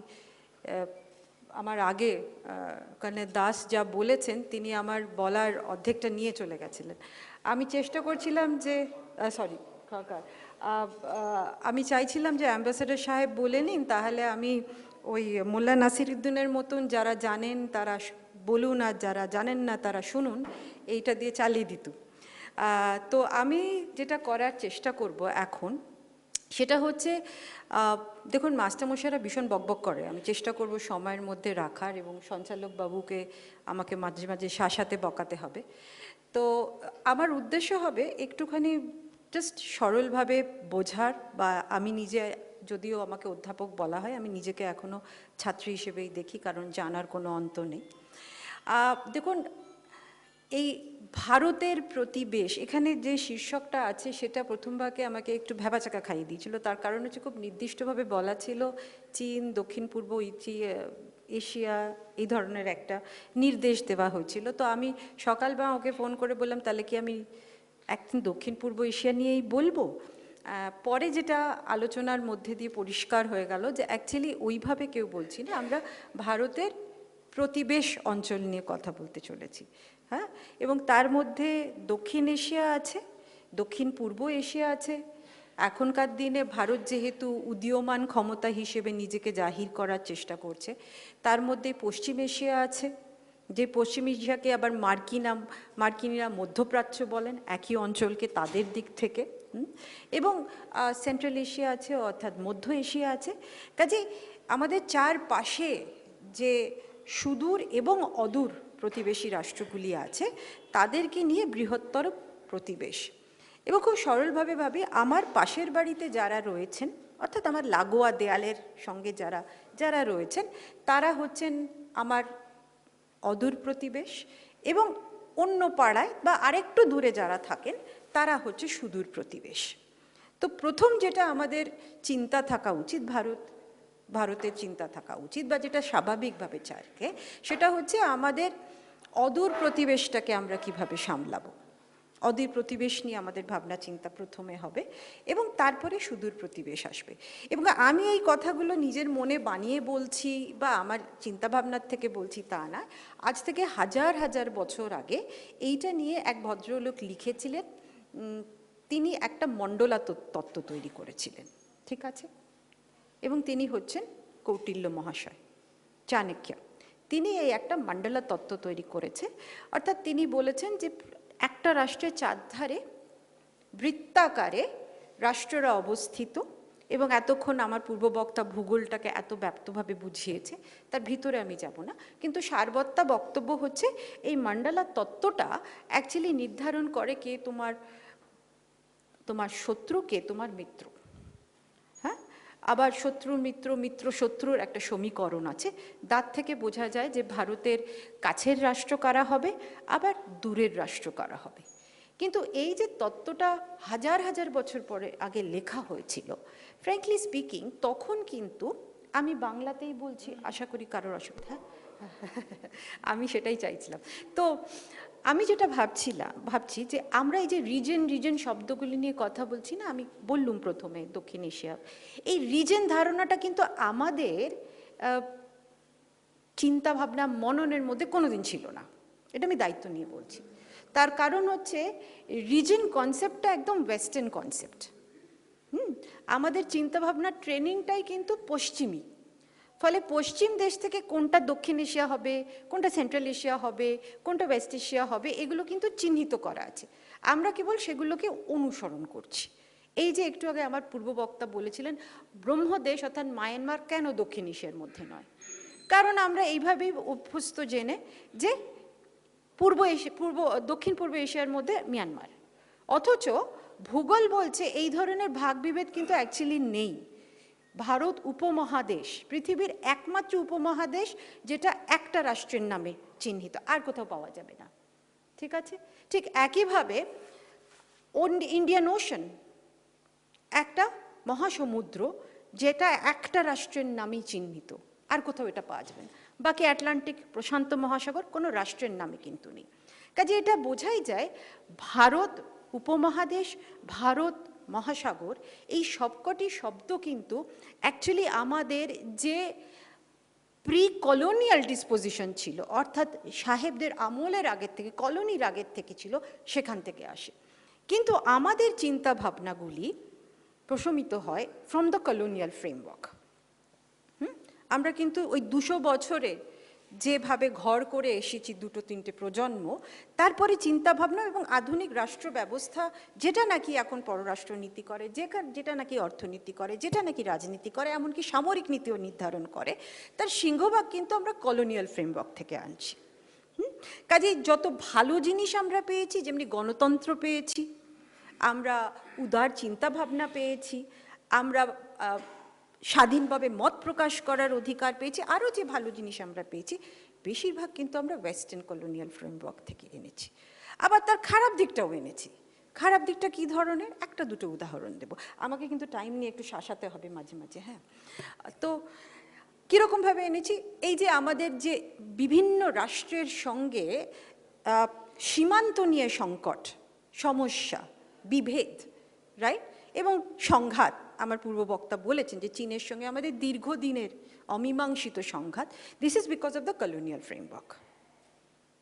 [SPEAKER 3] আমার আগে কর্নেল দাস যা বলেছেন তিনি আমার বলার অর্ধেকটা নিয়ে চলে গেছিলেন। আমি চেষ্টা করছিলাম যে সরি খরকার, আমি চাইছিলাম যে অ্যাম্বাসেডর সাহেব বলে নিন, তাহলে আমি ওই মোল্লা নাসিরউদ্দিনের মতন যারা জানেন তারা বলুন, আর যারা জানেন না তারা শুনুন, এইটা দিয়ে চালিয়ে দিত। তো আমি যেটা করার চেষ্টা করব এখন, সেটা হচ্ছে দেখুন, মাস্টারমশাইরা ভীষণ বকবক করে, আমি চেষ্টা করব সময়ের মধ্যে রাখার, এবং সঞ্চালক বাবুকে আমাকে মাঝে মাঝে শাসাতে বকাতে হবে। তো আমার উদ্দেশ্য হবে একটুখানি জাস্ট সরলভাবে বোঝার, বা আমি নিজে, যদিও আমাকে অধ্যাপক বলা হয়, আমি নিজেকে এখনও ছাত্রী হিসেবেই দেখি, কারণ জানার কোনো অন্ত নেই। দেখুন, এই ভারতের প্রতিবেশ, এখানে যে শীর্ষকটা আছে সেটা প্রথম ভাগে আমাকে একটু ভ্যাবাচাকা খাইয়ে দিয়েছিল। তার কারণ হচ্ছে খুব নির্দিষ্টভাবে বলা ছিল চীন, দক্ষিণ পূর্ব এশিয়া, এই ধরনের একটা নির্দেশ দেওয়া হয়েছিল। তো আমি সকালবেলা ওকে ফোন করে বললাম, তাহলে কি আমি একদিন দক্ষিণ পূর্ব এশিয়া নিয়েই বলবো? পরে যেটা আলোচনার মধ্যে দিয়ে পরিষ্কার হয়ে গেল যে অ্যাকচুয়ালি ওইভাবে কেউ বলছি না, আমরা ভারতের প্রতিবেশ অঞ্চল নিয়ে কথা বলতে চলেছি। হ্যাঁ, এবং তার মধ্যে দক্ষিণ এশিয়া আছে, দক্ষিণ পূর্ব এশিয়া আছে। এখনকার দিনে ভারত যেহেতু উদীয়মান ক্ষমতা হিসেবে নিজেকে জাহির করার চেষ্টা করছে, তার মধ্যে পশ্চিম এশিয়া আছে, যে পশ্চিম এশিয়াকে আবার মার্কিনীরা মধ্যপ্রাচ্য বলেন, একই অঞ্চলকে তাদের দিক থেকে। এবং সেন্ট্রাল এশিয়া আছে, অর্থাৎ মধ্য এশিয়া আছে। কাজেই আমাদের চারপাশে যে সুদূর এবং অদূর প্রতিবেশী রাষ্ট্রগুলি আছে, তাদেরকে নিয়ে বৃহত্তর প্রতিবেশ। এবং খুব সরলভাবে ভাবি, আমার পাশের বাড়িতে যারা রয়েছেন, অর্থাৎ আমার লাগোয়া দেয়ালের সঙ্গে যারা রয়েছেন, তারা হচ্ছেন আমার অদূর প্রতিবেশ, এবং অন্য পাড়ায় বা আরেকটু দূরে যারা থাকেন তারা হচ্ছে সুদূর প্রতিবেশ। তো প্রথম যেটা আমাদের চিন্তা থাকা উচিত, ভারতের চিন্তা থাকা উচিত, বা যেটা স্বাভাবিকভাবে চাইকে, সেটা হচ্ছে আমাদের অদূর প্রতিবেশটাকে আমরা কিভাবে সামলাবো। অদূর প্রতিবেশ নিয়ে আমাদের ভাবনা চিন্তা প্রথমে হবে, এবং তারপরে সুদূর প্রতিবেশ আসবে। এবং আমি এই কথাগুলো নিজের মনে বানিয়ে বলছি বা আমার চিন্তাভাবনার থেকে বলছি তা না। আজ থেকে হাজার হাজার বছর আগে এইটা নিয়ে এক ভদ্রলোক লিখেছিলেন, তিনি একটা মণ্ডলা তত্ত্ব তৈরি করেছিলেন, ঠিক আছে? এবং তিনি হচ্ছেন কৌটিল্য মহাশয়, চাণক্য। তিনি এই একটা মণ্ডলা তত্ত্ব তৈরি করেছে, অর্থাৎ তিনি বলেছেন যে একটা রাষ্ট্রের চারধারে বৃত্তাকারে রাষ্ট্ররা অবস্থিত, এবং এতক্ষণ আমার পূর্ববক্তা ভূগোলটাকে এত ব্যাপ্তভাবে বুঝিয়েছে, তার ভিতরে আমি যাব না। কিন্তু সারবত্তা বক্তব্য হচ্ছে এই মণ্ডলা তত্ত্বটা অ্যাকচুয়ালি নির্ধারণ করে কে তোমার শত্রু, কে তোমার মিত্র। হ্যাঁ, আবার শত্রু মিত্র, মিত্র শত্রুর একটা সমীকরণ আছে, তার থেকে বোঝা যায় যে ভারতের কাছের রাষ্ট্র কারা হবে, আবার দূরের রাষ্ট্র কারা হবে। কিন্তু এই যে তত্ত্বটা হাজার হাজার বছর পরে আগে লেখা হয়েছিল, ফ্র্যাঙ্কলি স্পিকিং, তখন কিন্তু, আমি বাংলাতেই বলছি, আশা করি কারোর অসুবিধা, আমি সেটাই চাইছিলাম। তো আমি যেটা ভাবছি যে আমরা এই যে রিজন শব্দগুলি নিয়ে কথা বলছি না, আমি বললুম প্রথমে দক্ষিণ এশিয়া, এই রিজন ধারণাটা কিন্তু আমাদের চিন্তা ভাবনা মননের মধ্যে কোনোদিন ছিল না, এটা আমি দায়িত্ব নিয়ে বলছি। তার কারণ হচ্ছে রিজন কনসেপ্টটা একদম ওয়েস্টার্ন কনসেপ্ট। আমাদের চিন্তাভাবনার ট্রেনিংটাই কিন্তু পশ্চিমী। ফলে পশ্চিম দেশ থেকে কোনটা দক্ষিণ এশিয়া হবে, কোনটা সেন্ট্রাল এশিয়া হবে, কোনটা ওয়েস্ট এশিয়া হবে, এগুলো কিন্তু চিহ্নিত করা আছে। আমরা কেবল সেগুলোকে অনুসরণ করছি। এই যে একটু আগে আমার পূর্ববক্তা বলেছিলেন, ব্রহ্মদেশ অর্থাৎ মায়ানমার কেন দক্ষিণ এশিয়ার মধ্যে নয়, কারণ আমরা এইভাবেই অভ্যস্ত জেনে যে দক্ষিণ পূর্ব এশিয়ার মধ্যে মিয়ানমার। অথচ ভূগোল বলছে এই ধরনের ভাগ বিভেদ কিন্তু অ্যাকচুয়ালি নেই। ভারত উপমহাদেশ, পৃথিবীর একমাত্র উপমহাদেশ যেটা একটা রাষ্ট্রের নামে চিহ্নিত, আর কোথাও পাওয়া যাবে না, ঠিক আছে? ঠিক একইভাবে ইন্ডিয়ান ওশন একটা মহাসমুদ্র, যেটা একটা রাষ্ট্রের নামেই চিহ্নিত, আর কোথাও এটা পাওয়া যাবে না। বাকি আটলান্টিক প্রশান্ত মহাসাগর কোনো রাষ্ট্রের নামে কিন্তু নেই। কাজে এটা বোঝাই যায় ভারত উপমহাদেশ, ভারত মহাসাগর, এই সবকটি শব্দ কিন্তু অ্যাকচুয়ালি আমাদের যে প্রি কলোনিয়াল ডিসপোজিশন ছিল, অর্থাৎ সাহেবদের আমলের আগের থেকে, কলোনির আগের থেকে ছিল, সেখান থেকে আসে। কিন্তু আমাদের চিন্তা ভাবনাগুলি প্রশমিত হয় ফ্রম দ্য কলোনিয়াল ফ্রেমওয়ার্ক। আমরা কিন্তু ওই 200 বছরে যেভাবে ঘর করে এসেছি দুটো তিনটে প্রজন্ম, তারপরে চিন্তাভাবনা এবং আধুনিক রাষ্ট্র ব্যবস্থা যেটা নাকি এখন পররাষ্ট্রনীতি করে, যেটা নাকি অর্থনীতি করে, যেটা নাকি রাজনীতি করে, এমনকি সামরিক নীতিও নির্ধারণ করে, তার সিংহভাগ কিন্তু আমরা কলোনিয়াল ফ্রেমওয়ার্ক থেকে আনছি। কাজেই যত ভালো জিনিস আমরা পেয়েছি, যেমনি গণতন্ত্র পেয়েছি, আমরা উদার চিন্তাভাবনা পেয়েছি, আমরা স্বাধীনভাবে মত প্রকাশ করার অধিকার পেয়েছি, আরও যে ভালো জিনিস আমরা পেয়েছি বেশিরভাগ কিন্তু আমরা ওয়েস্টার্ন কলোনিয়াল ফ্রেমওয়ার্ক থেকে এনেছি। আবার তার খারাপ দিকটাও এনেছি। খারাপ দিকটা কী ধরনের, একটা দুটো উদাহরণ দেব। আমাকে কিন্তু টাইম নিয়ে একটু শাসাতে হবে মাঝে মাঝে। হ্যাঁ, তো কীরকমভাবে এনেছি, এই যে আমাদের যে বিভিন্ন রাষ্ট্রের সঙ্গে সীমান্ত নিয়ে সংকট, সমস্যা, বিভেদ, রাইট, এবং সংঘাত, আমার পূর্ববক্তা বলেছেন যে চীনের সঙ্গে আমাদের দীর্ঘদিনের অমীমাংসিত সংঘাত, this is because of the colonial framework.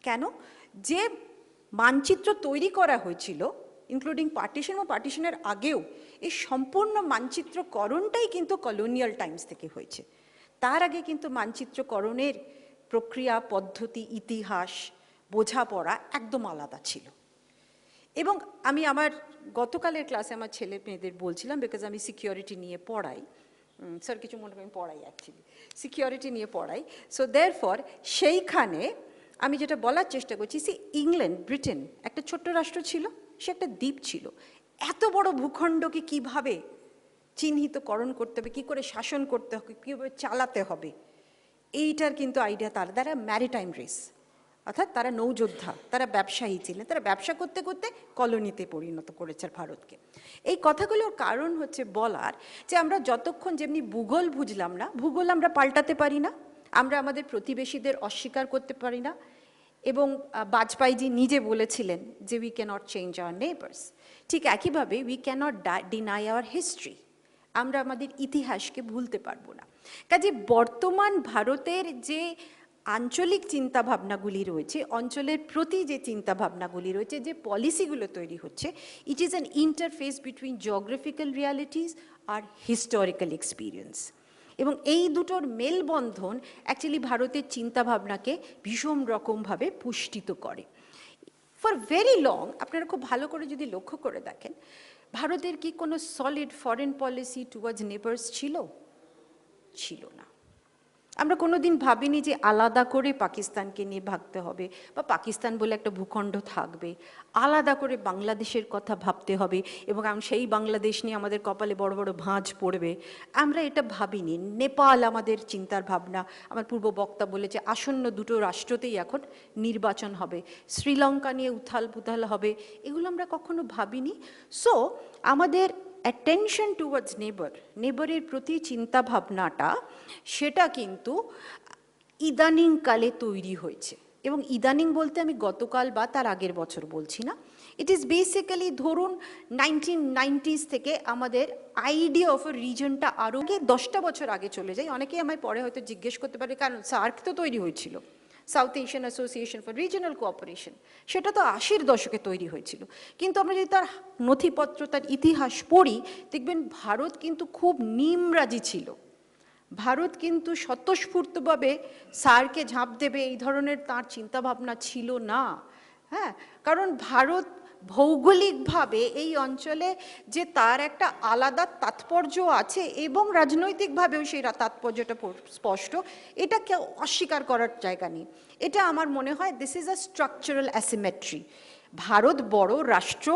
[SPEAKER 3] কেন? যে মানচিত্র তৈরি করা হয়েছিল ইনক্লুডিং পার্টিশন ও পার্টিশনের আগেও, এই সম্পূর্ণ মানচিত্রকরণটাই কিন্তু কলোনিয়াল টাইমস থেকে হয়েছে। তার আগে কিন্তু মানচিত্রকরণের প্রক্রিয়া, পদ্ধতি, ইতিহাস, বোঝাপড়া একদম আলাদা ছিল। এবং আমি আমার গতকালের ক্লাসে আমার ছেলে মেয়েদের বলছিলাম, বিকজ আমি সিকিউরিটি নিয়ে পড়াই, স্যার কিছু মনে করেন পড়াই, অ্যাকচুয়ালি সিকিউরিটি নিয়ে পড়াই, সো দেয়ারফর সেইখানে আমি যেটা বলার চেষ্টা করছি, সে ইংল্যান্ড, ব্রিটেন একটা ছোট্ট রাষ্ট্র ছিল, সে একটা দ্বীপ ছিল। এত বড় ভূখণ্ডকে কিভাবে চিহ্নিতকরণ করতে হবে, কী করে শাসন করতে হবে, কীভাবে চালাতে হবে, এইটার কিন্তু আইডিয়া তার দ্বারা। ম্যারিটাইম রেস, অর্থাৎ তারা নৌযোদ্ধা, তারা ব্যবসায়ী ছিলেন, তারা ব্যবসা করতে করতে কলোনিতে পরিণত করেছে ভারতকে। এই কথাগুলোর কারণ হচ্ছে বলার যে আমরা যতক্ষণ যেমনি ভূগোল বুঝলাম না, ভূগোল আমরা পাল্টাতে পারি না, আমরা আমাদের প্রতিবেশীদের অস্বীকার করতে পারি না, এবং বাজপেয়ীজি নিজে বলেছিলেন যে we cannot change our neighbours. ঠিক একইভাবে we cannot deny our history, আমরা আমাদের ইতিহাসকে ভুলতে পারবো না। কাজে বর্তমান ভারতের যে আঞ্চলিক চিন্তাভাবনাগুলি রয়েছে, অঞ্চলের প্রতি যে চিন্তাভাবনাগুলি রয়েছে, যে পলিসিগুলো তৈরি হচ্ছে, it is an interface between geographical realities আর হিস্টোরিক্যাল এক্সপিরিয়েন্স। এবং এই দুটোর মেলবন্ধন অ্যাকচুয়ালি ভারতের চিন্তাভাবনাকে ভীষণ রকমভাবে পুষ্টিত করে। ফর ভেরি লং, আপনারা খুব ভালো করে যদি লক্ষ্য করে দেখেন, ভারতের কি কোনো solid foreign policy towards neighbours ছিল? ছিল না। আমরা কোনোদিন ভাবিনি যে আলাদা করে পাকিস্তানকে নিয়ে ভাবতে হবে, বা পাকিস্তান বলে একটা ভূখণ্ড থাকবে, আলাদা করে বাংলাদেশের কথা ভাবতে হবে, এবং সেই বাংলাদেশ নিয়ে আমাদের কপালে বড় বড় ভাঁজ পড়বে, আমরা এটা ভাবিনি। নেপাল আমাদের চিন্তার ভাবনা, আমার পূর্ব বক্তা বলেছে আসন্ন দুটো রাষ্ট্রতেই এখন নির্বাচন হবে, শ্রীলঙ্কা নিয়ে উথাল পুথাল হবে, এগুলো আমরা কখনো ভাবিনি। সো আমাদের অ্যাটেনশন টুয়ার্ডস নেবারের প্রতি চিন্তাভাবনাটা, সেটা কিন্তু ইদানিংকালে তৈরি হয়েছে। এবং ইদানিং বলতে আমি গতকাল বা তার আগের বছর বলছি না, ইট ইজ বেসিক্যালি ধরুন 1990s থেকে আমাদের আইডিয়া অফ এ রিজনটা আরও 10টা বছর আগে চলে যায়। অনেকেই আমায় পরে হয়তো জিজ্ঞেস করতে পারে, কারণ সার্ক তো তৈরি হয়েছিল, south Asian association for regional cooperation, সেটা তো 80-র দশকে তৈরি হয়েছিল। কিন্তু আমরা যদি তার নথিপত্র, তার ইতিহাস পড়ি, দেখবেন ভারত কিন্তু খুব নিমরাজি ছিল। ভারত কিন্তু স্বতঃস্ফূর্তভাবে সার্কে ঝাঁপ দেবে এই ধরনের তার চিন্তাভাবনা ছিল না। হ্যাঁ, কারণ ভারত ভৌগোলিকভাবে এই অঞ্চলে যে তার একটা আলাদা তাৎপর্য আছে, এবং রাজনৈতিকভাবেও সেই তাৎপর্যটা স্পষ্ট, এটা কেউ অস্বীকার করার জায়গা নেই। এটা আমার মনে হয় this is a structural asymmetry. Bharat বড় রাষ্ট্র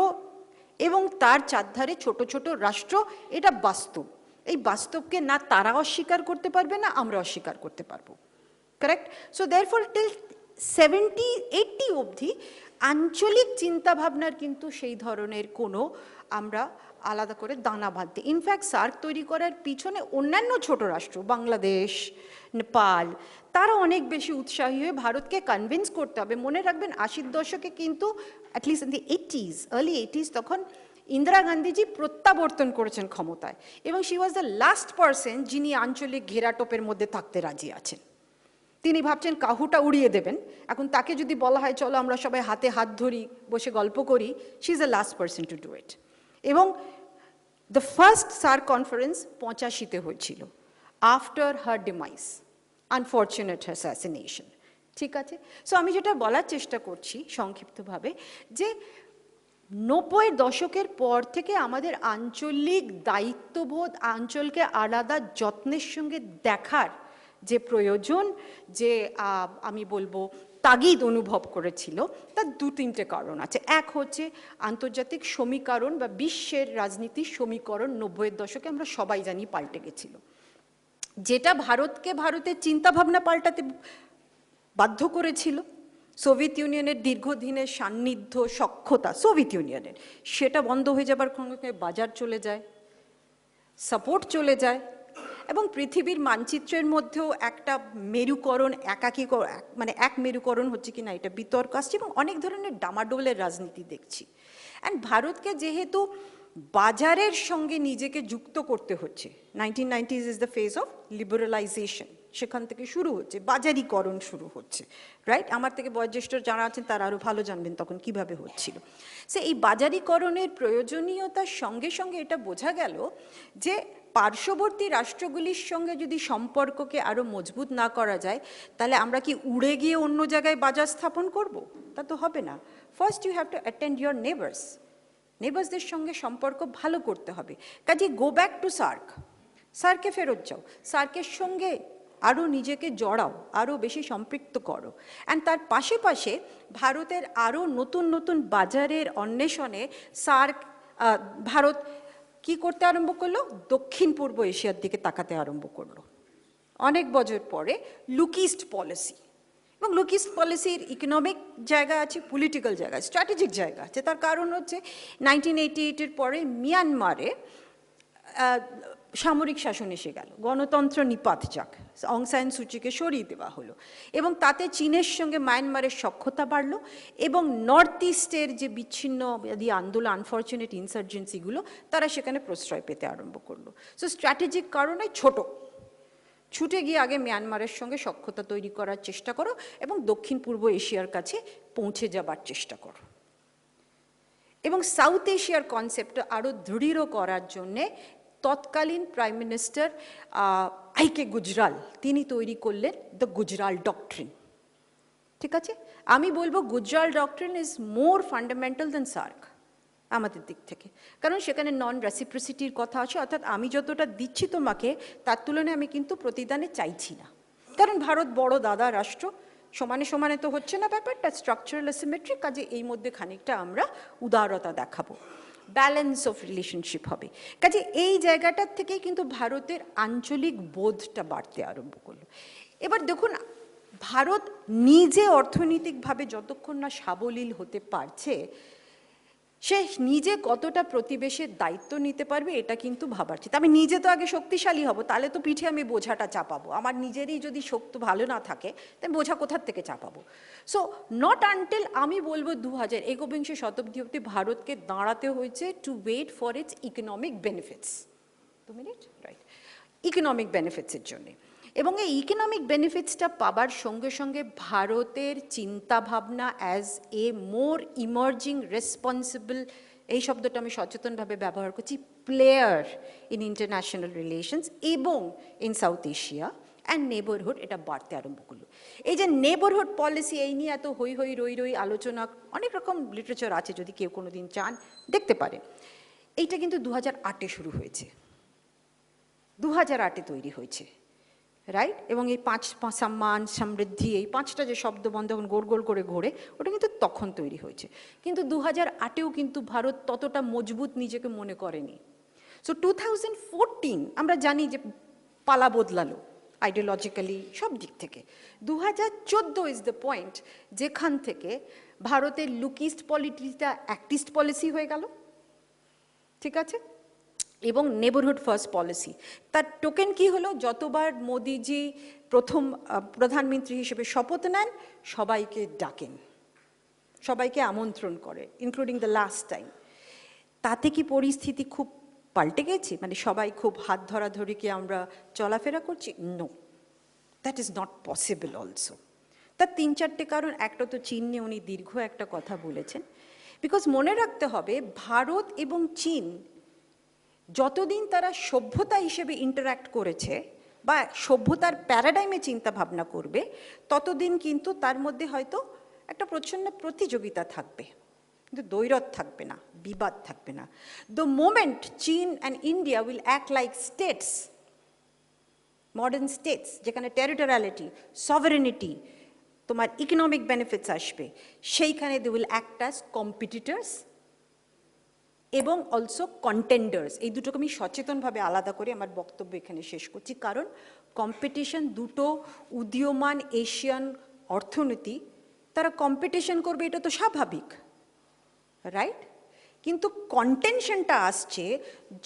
[SPEAKER 3] এবং তার চারধারে ছোট ছোট রাষ্ট্র, এটা বাস্তব। এই বাস্তবকে না তারা অস্বীকার করতে পারবে, না আমরা অস্বীকার করতে পারবো। কারেক্ট? সো দেয়ারফর টিল 70-80 অবধি আঞ্চলিক চিন্তাভাবনার কিন্তু সেই ধরনের কোনো আমরা আলাদা করে দানা বাঁধতে, ইনফ্যাক্ট সার্ক তৈরি করার পিছনে অন্যান্য ছোট রাষ্ট্র, বাংলাদেশ, নেপাল, তারা অনেক বেশি উৎসাহী হয়ে ভারতকে কনভিন্স করতে হবে। মনে রাখবেন 80-র দশকে কিন্তু at least in the 80s, early 80s, তখন ইন্দিরা গান্ধীজি প্রত্যাবর্তন করেছেন ক্ষমতায়, এবং she was the last person যিনি আঞ্চলিক ঘেরাটোপের মধ্যে থাকতে রাজি আছেন। তিনি ভাবছেন কাহুটা উড়িয়ে দেবেন। এখন তাকে যদি বলা হয় চলো আমরা সবাই হাতে হাত ধরি, বসে গল্প করি, she is the last person to do it. এবং দ্য ফার্স্ট সার্ক কনফারেন্স 85-তে হয়েছিল, after her demise, unfortunate assassination.
[SPEAKER 4] ঠিক আছে? সো আমি যেটা বলার চেষ্টা করছি সংক্ষিপ্তভাবে, যে 90-এর দশকের পর থেকে আমাদের আঞ্চলিক দায়িত্ববোধ, অঞ্চলকে আলাদা যত্নের সঙ্গে দেখার যে প্রয়োজন, যে আমি বলবো তাগিদ অনুভব করেছিল, তার 2-3টে কারণ আছে। এক হচ্ছে আন্তর্জাতিক সমীকরণ বা বিশ্বের রাজনীতির সমীকরণ 90-এর দশকে আমরা সবাই জানি পাল্টে গেছিল, যেটা ভারতকে ভারতের চিন্তাভাবনা পাল্টাতে বাধ্য করেছিল। সোভিয়েত ইউনিয়নের দীর্ঘদিনের সান্নিধ্য, সখ্যতা সোভিয়েত ইউনিয়নের, সেটা বন্ধ হয়ে যাবার সঙ্গে বাজার চলে যায়, সাপোর্ট চলে যায়, এবং পৃথিবীর মানচিত্রের মধ্যেও একটা মেরুকরণ, মানে এক মেরুকরণ হচ্ছে কি না এটা বিতর্ক আসছে, এবং অনেক ধরনের ডামাডোলের রাজনীতি দেখছি। অ্যান্ড ভারতকে যেহেতু বাজারের সঙ্গে নিজেকে যুক্ত করতে হচ্ছে, 1990s is the phase of liberalisation, সেখান থেকে শুরু হচ্ছে, বাজারিকরণ শুরু হচ্ছে, রাইট? আমার থেকে বয়োজ্যেষ্ঠ যারা আছেন তারা আরও ভালো জানবেন তখন কিভাবে হচ্ছিল। সে এই বাজারিকরণের প্রয়োজনীয়তার সঙ্গে সঙ্গে এটা বোঝা গেল যে পার্শ্ববর্তী রাষ্ট্রগুলির সঙ্গে যদি সম্পর্ককে আরও মজবুত না করা যায়, তাহলে আমরা কি উড়ে গিয়ে অন্য জায়গায় বাজার স্থাপন করব? তা তো হবে না। First you have to attend your নেবার্সদের সঙ্গে সম্পর্ক ভালো করতে হবে। কাজে গো ব্যাক টু সার্কে ফেরত যাও, সার্কের সঙ্গে আরও নিজেকে জড়াও, আরও বেশি সম্পৃক্ত করো। অ্যান্ড তার পাশে ভারতের আরও নতুন নতুন বাজারের অন্বেষণে ভারত কি করতে আরম্ভ করলো? দক্ষিণ পূর্ব এশিয়ার দিকে তাকাতে আরম্ভ করলো অনেক বছর পরে। লুক ইস্ট পলিসি, এবং লুক ইস্ট পলিসির ইকোনমিক জায়গা আছে, পলিটিক্যাল জায়গা, স্ট্র্যাটেজিক জায়গা আছে। তার কারণ হচ্ছে 1988-এর পরে মিয়ানমারে সামরিক শাসন এসে গেল, গণতন্ত্র নিপাত যাক, অং সান সুচিকে সরিয়ে দেওয়া হলো, এবং তাতে চীনের সঙ্গে মায়ানমারের সখ্যতা বাড়লো, এবং নর্থ ইস্টের যে বিচ্ছিন্ন আন্দোলন, আনফর্চুনেট ইনসার্জেন্সিগুলো, তারা সেখানে প্রশ্রয় পেতে আরম্ভ করলো। সো স্ট্র্যাটেজিক কারণে ছুটে গিয়ে আগে মিয়ানমারের সঙ্গে সখ্যতা তৈরি করার চেষ্টা করো এবং দক্ষিণ পূর্ব এশিয়ার কাছে পৌঁছে যাবার চেষ্টা করো। এবং সাউথ এশিয়ার কনসেপ্টটা আরও দৃঢ় করার জন্যে তৎকালীন প্রাইম মিনিস্টার আইকে গুজরাল তিনি তৈরি করলেন দ্য গুজরাল ডক্ট্রিন। ঠিক আছে, আমি বলবো Gujral doctrine is more fundamental than SAARC আমাদের দিক থেকে, কারণ সেখানে নন রেসিপ্রোসিটির কথা আছে, অর্থাৎ আমি যতটা দিচ্ছি তোমাকে তার তুলনায় আমি কিন্তু প্রতিদানে চাইছি না, কারণ ভারত বড় দাদা রাষ্ট্র, সমানে সমানে তো হচ্ছে না ব্যাপারটা, স্ট্রাকচারাল অ্যাসিমেট্রি, কাজে এই মধ্যে খানিকটা আমরা উদারতা দেখাবো, ব্যালেন্স অফ রিলেশনশিপ হবে। কাজে এই জায়গাটার থেকেই কিন্তু ভারতের আঞ্চলিক বোধটা বাড়তে আরম্ভ করলো। এবার দেখুন, ভারত নিজে অর্থনৈতিকভাবে যতক্ষণ না সাবলীল হতে পারছে, সে নিজে কতটা প্রতিবেশের দায়িত্ব নিতে পারবে এটা কিন্তু ভাবার চিন্তা। আমি নিজে তো আগে শক্তিশালী হব, তাহলে তো পিঠে আমি বোঝাটা চাপাবো, আমার নিজেরই যদি শক্তি ভালো না থাকে তাই বোঝা কোথার থেকে চাপাবো। সো নট আনটিল আমি বলবো 21বিংশ শতাব্দী অব্দি ভারতকে দাঁড়াতে হয়েছে to wait for its economic benefits, 2 minute, right, economic বেনিফিটসের জন্যে। এবং এই ইকোনমিক বেনিফিটসটা পাবার সঙ্গে সঙ্গে ভারতের চিন্তাভাবনা as a more emerging responsible, এই শব্দটা আমি সচেতনভাবে ব্যবহার করছি, প্লেয়ার ইন ইন্টারন্যাশনাল রিলেশনস এবং in south Asia and neighbourhood, এটা বাড়তে আরম্ভ করলো। এই যে নেবারহুড পলিসি, এই নিয়ে এত হই রই আলোচনা, অনেক রকম লিটারেচার আছে, যদি কেউ কোনো দিন চান দেখতে পারেন। এইটা কিন্তু 2008-এ শুরু হয়েছে, 2008-এ তৈরি হয়েছে, রাইট? এবং এই 5 সম্মান, সমৃদ্ধি, এই 5টা যে শব্দবন্ধ এখন গোল গোল করে ঘোরে, ওটা কিন্তু তখন তৈরি হয়েছে। কিন্তু 2008-এও কিন্তু ভারত ততটা মজবুত নিজেকে মনে করেনি। সো 2014 আমরা জানি যে পালা বদলালো আইডিওলজিক্যালি সব দিক থেকে। 2014 ইজ দ্য পয়েন্ট যেখান থেকে ভারতের লুক ইস্ট পলিটিটা অ্যাক্টিস্ট পলিসি হয়ে গেল, ঠিক আছে, এবং নেবারহুড ফার্স্ট পলিসি। তার টোকেন কি হলো? যতবার মোদিজি প্রথম প্রধানমন্ত্রী হিসেবে শপথ নেন, সবাইকে ডাকেন, সবাইকে আমন্ত্রণ করে, ইনক্লুডিং দ্য লাস্ট টাইম। তাতে কি পরিস্থিতি খুব পাল্টে গেছে? মানে সবাই খুব হাত ধরাধরি কি আমরা চলাফেরা করছি? No, that is not possible also. তার 3-4টে কারণ। একটা তো চীন নিয়ে উনি দীর্ঘ একটা কথা বলেছেন, বিকজ মনে রাখতে হবে ভারত এবং চীন যতদিন তারা সভ্যতা হিসেবে ইন্টারঅ্যাক্ট করেছে, বা সভ্যতার প্যারাডাইমে চিন্তা ভাবনা করবে, ততদিন কিন্তু তার মধ্যে হয়তো একটা প্রচ্ছন্ন প্রতিযোগিতা থাকবে, কিন্তু দ্বৈরথ থাকবে না, বিবাদ থাকবে না। দ্য মোমেন্ট চীন and India will act like states, modern states, যেখানে টেরিটোরিয়ালিটি, সভারেনিটি, তোমার ইকোনমিক বেনিফিটস আসবে, সেইখানে they will act as competitors এবং অলসো কন্টেন্ডার্স। এই দুটোকে আমি সচেতনভাবে আলাদা করে আমার বক্তব্য এখানে শেষ করছি, কারণ কম্পিটিশন, দুটো উদীয়মান এশিয়ান অর্থনীতি তারা কম্পিটিশন করবে, এটা তো স্বাভাবিক, রাইট? কিন্তু কন্টেনশনটা আসছে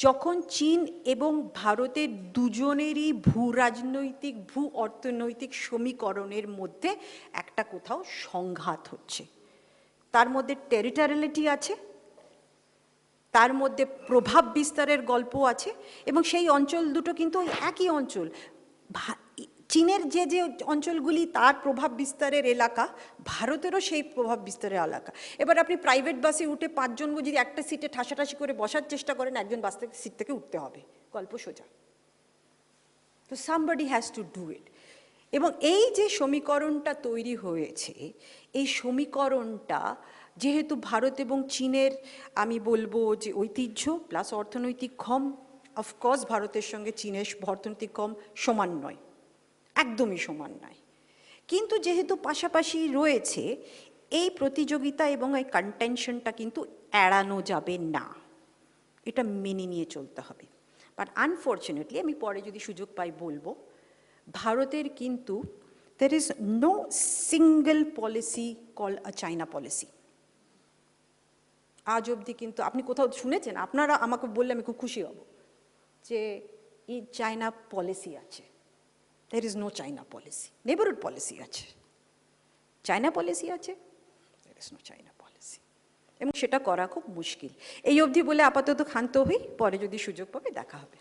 [SPEAKER 4] যখন চীন এবং ভারতের দুজনেরই ভূ রাজনৈতিক, ভূ অর্থনৈতিক সমীকরণের মধ্যে একটা কোথাও সংঘাত হচ্ছে। তার মধ্যে টেরিটোরিয়ালিটি আছে, তার মধ্যে প্রভাব বিস্তারের গল্প আছে, এবং সেই অঞ্চল দুটো কিন্তু ওই একই অঞ্চল। চীনের যে যে অঞ্চলগুলি তার প্রভাব বিস্তারের এলাকা, ভারতেরও সেই প্রভাব বিস্তারের এলাকা। এবার আপনি প্রাইভেট বাসে উঠে 5 জন যদি একটা সিটে ঠাসাঠাসি করে বসার চেষ্টা করেন, একজন বাস থেকে সিট থেকে উঠতে হবে, গল্প সোজা। তো somebody has to do it. এবং এই যে সমীকরণটা তৈরি হয়েছে, এই সমীকরণটা যেহেতু ভারত এবং চীনের, আমি বলবো যে ঐতিহ্য প্লাস অর্থনৈতিক ক্ষম, অফকোর্স ভারতের সঙ্গে চীনের অর্থনৈতিক ক্ষম সমান নয়, একদমই সমান নয়, কিন্তু যেহেতু পাশাপাশি রয়েছে, এই প্রতিযোগিতা এবং এই কন্টেনশনটা কিন্তু এড়ানো যাবে না, এটা মেনে নিয়ে চলতে হবে। বাট আনফর্চুনেটলি, আমি পরে যদি সুযোগ পাই বলবো, ভারতের কিন্তু there is no single policy called a China policy। আজ অবধি কিন্তু আপনি কোথাও শুনেছেন? আপনারা আমাকে বললে আমি খুব খুশি হব যে এই চায়না পলিসি আছে। There is no China policy, neighborhood policy আছে, চায়না পলিসি আছে, there is no China policy, এবং সেটা করা খুব মুশকিল। এই অবধি বলে আপাতত ক্ষান্ত হই, পরে যদি সুযোগ পাবে দেখা হবে।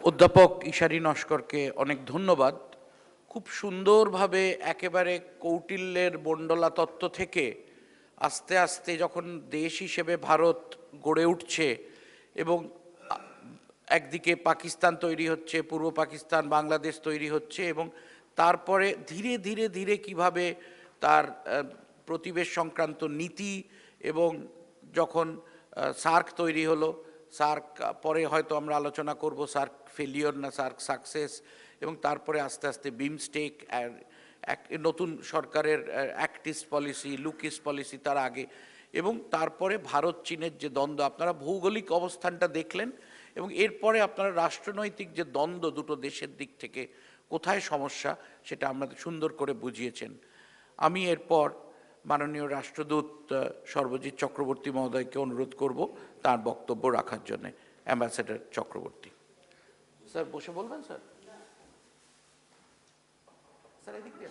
[SPEAKER 1] অধ্যাপক ঈশানী নস্করকে অনেক ধন্যবাদ। খুব সুন্দরভাবে একেবারে কৌটিল্যের মণ্ডলা তত্ত্ব থেকে আস্তে আস্তে যখন দেশ হিসেবে ভারত গড়ে উঠছে এবং একদিকে পাকিস্তান তৈরি হচ্ছে, পূর্ব পাকিস্তান, বাংলাদেশ তৈরি হচ্ছে, এবং তারপরে ধীরে ধীরে ধীরে কিভাবে তার প্রতিবেশ সংক্রান্ত নীতি, এবং যখন সার্ক তৈরি হলো, সার্ক পরে হয়তো আমরা আলোচনা করব সার্ক ফেলিওর না সার্ক সাকসেস, এবং তারপরে আস্তে আস্তে বিমস্টেক, এক নতুন সরকারের অ্যাক্টিস্ট পলিসি, লুকিস পলিসি তার আগে, এবং তারপরে ভারত চীনের যে দ্বন্দ্ব, আপনারা ভৌগোলিক অবস্থানটা দেখলেন, এবং এরপরে আপনারা রাষ্ট্রনৈতিক যে দ্বন্দ্ব দুটো দেশের দিক থেকে কোথায় সমস্যা, সেটা আমাদের সুন্দর করে বুঝিয়েছেন। আমি এরপর মাননীয় রাষ্ট্রদূত সর্বজিৎ চক্রবর্তী মহোদয়কে অনুরোধ করব তার বক্তব্য রাখার জন্য। অ্যাম্বাসেডর চক্রবর্তী স্যার, বসে বলবেন স্যার? স্যার এদিক দিয়ে,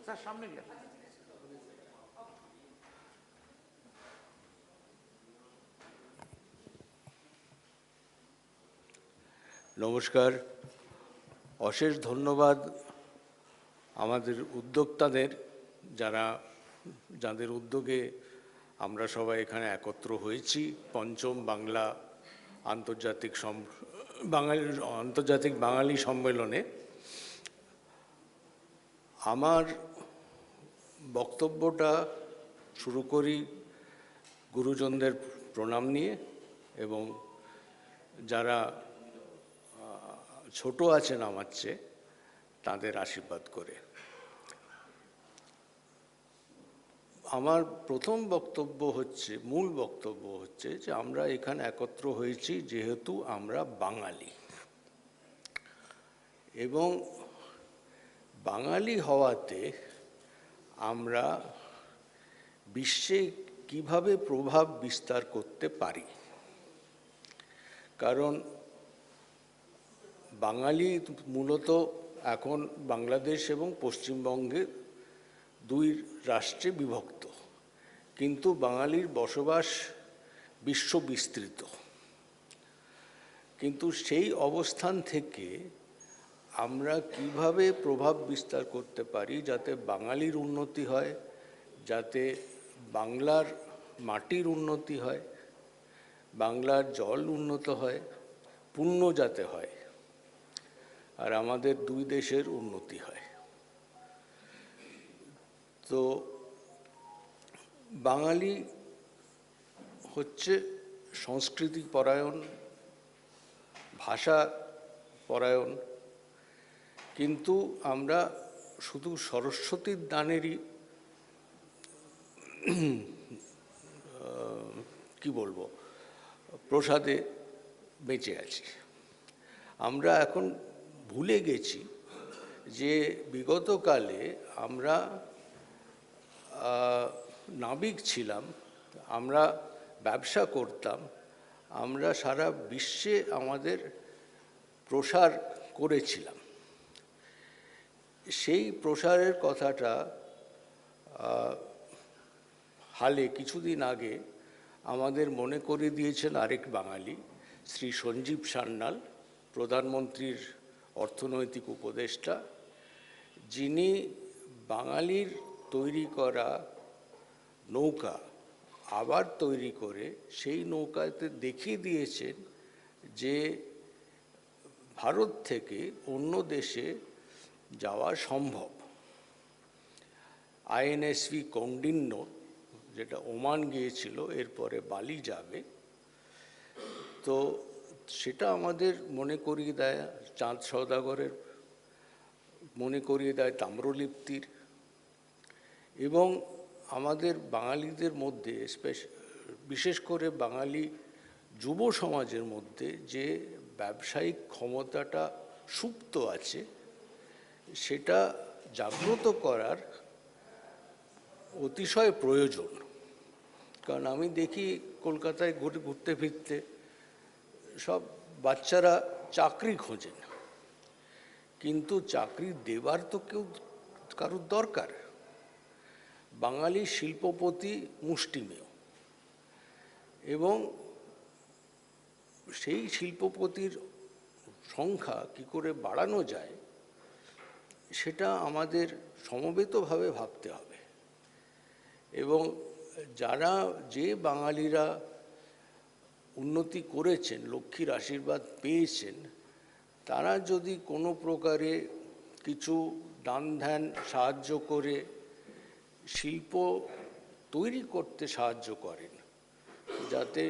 [SPEAKER 1] স্যার সামনে গিয়ে।
[SPEAKER 5] নমস্কার, অশেষ ধন্যবাদ আমাদের উদ্যোক্তাদের, যাদের উদ্যোগে আমরা সবাই এখানে একত্র হয়েছি পঞ্চম বাংলা আন্তর্জাতিক বাঙালি সম্মেলনে। আমার বক্তব্যটা শুরু করি গুরুজনদের প্রণাম নিয়ে, এবং যারা ছোট আছেন আমার চেয়ে তাদের আশীর্বাদ করে। আমার প্রথম বক্তব্য হচ্ছে, মূল বক্তব্য হচ্ছে যে আমরা এখানে একত্র হয়েছি যেহেতু আমরা বাঙালি, এবং বাঙালি হওয়াতে আমরা বিশ্বে কিভাবে প্রভাব বিস্তার করতে পারি। কারণ বাঙালি মূলত এখন বাংলাদেশ এবং পশ্চিমবঙ্গের দুই রাষ্ট্রে বিভক্ত, কিন্তু বাঙালির বসবাস বিশ্ব বিস্তৃত। কিন্তু সেই অবস্থান থেকে আমরা কিভাবে প্রভাব বিস্তার করতে পারি যাতে বাঙালির উন্নতি হয়, যাতে বাংলার মাটির উন্নতি হয়, বাংলার জল উন্নত হয়, পুণ্য যাতে হয়, আর আমাদের দুই দেশের উন্নতি হয়। তো বাঙালি হচ্ছে সংস্কৃতি পরায়ণ, ভাষা পরায়ণ, কিন্তু আমরা শুধু সরস্বতীর দানেরই কি বলবো প্রসাদে বেঁচে আছি। আমরা এখন ভুলে গেছি যে বিগতকালে আমরা নাবিক ছিলাম, আমরা ব্যবসা করতাম, আমরা সারা বিশ্বে আমাদের প্রসার করেছিলাম। সেই প্রসারের কথাটা হালে কিছুদিন আগে আমাদের মনে করিয়ে দিয়েছেন আরেক বাঙালি, শ্রী সঞ্জীব সান্যাল, প্রধানমন্ত্রীর অর্থনৈতিক উপদেষ্টা, যিনি বাঙালির তৈরি করা নৌকা আবার তৈরি করে সেই নৌকাতে দেখিয়ে দিয়েছেন যে ভারত থেকে অন্য দেশে যাওয়া সম্ভব। আইএনএসভি কৌন্ডিন্য, যেটা ওমান গিয়েছিল, এরপরে বালি যাবে। তো সেটা আমাদের মনে করিয়ে দেয় চাঁদ সওদাগরের, মনে করিয়ে দেয় তাম্রলিপ্তির, এবং আমাদের বাঙালিদের মধ্যে বিশেষ করে বাঙালি যুব সমাজের মধ্যে যে ব্যবসায়িক ক্ষমতাটা সুপ্ত আছে সেটা জাগ্রত করার অতিশয় প্রয়োজন। কারণ আমি দেখি কলকাতায় ঘুরতে ফিরতে সব বাচ্চারা চাকরি খোঁজেন, কিন্তু চাকরি দেবার তো কারোর দরকার। বাঙালি শিল্পপতি মুষ্টিমেয়, এবং সেই শিল্পপতির সংখ্যা কি করে বাড়ানো যায় সেটা আমাদের সমবেতভাবে ভাবতে হবে। এবং যে বাঙালিরা উন্নতি করেছেন, লক্ষ্মীর আশীর্বাদ পেয়েছেন, তারা যদি কোনো প্রকারে কিছু দান ধ্যান সাহায্য করে শিল্প তৈরি করতে সাহায্য করেন, যাতে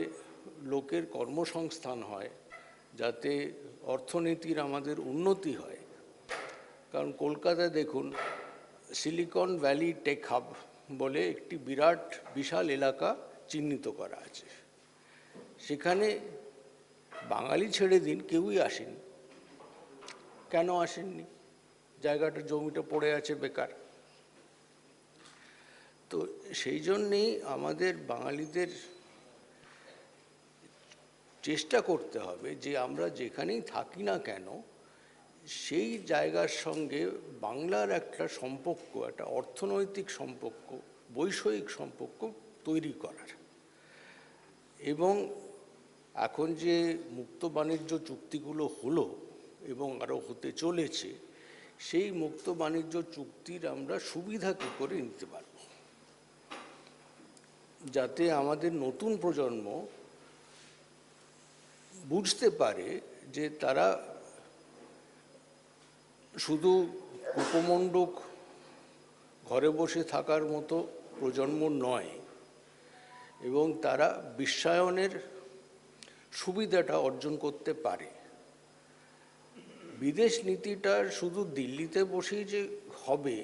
[SPEAKER 5] লোকের কর্মসংস্থান হয়, যাতে অর্থনীতির আমাদের উন্নতি হয়। কারণ কলকাতায় দেখুন, সিলিকন ভ্যালি টেক হাব বলে একটি বিশাল এলাকা চিহ্নিত করা আছে। সেখানে বাঙালি ছেড়ে দিন, কেউই আসেনি। কেন আসেননি? জায়গাটা, জমিটা পড়ে আছে বেকার। তো সেই জন্যেই আমাদের বাঙালিদের চেষ্টা করতে হবে যে আমরা যেখানেই থাকি না কেন সেই জায়গার সঙ্গে বাংলার একটা সম্পর্ক, একটা অর্থনৈতিক সম্পর্ক, বৈষয়িক সম্পর্ক তৈরি করার। এবং এখন যে মুক্ত বাণিজ্য চুক্তিগুলো হলো এবং আরও হতে চলেছে, সেই মুক্ত বাণিজ্য চুক্তির আমরা সুবিধা কী করে নিতে পারব, যাতে আমাদের নতুন প্রজন্ম বুঝতে পারে যে তারা শুধু উপমণ্ডক ঘরে বসে থাকার মতো প্রজন্ম নয়, এবং তারা বিশ্বায়নের সুবিধাটা অর্জন করতে পারে। বিদেশ নীতিটা শুধু দিল্লিতে বসেই যে হবে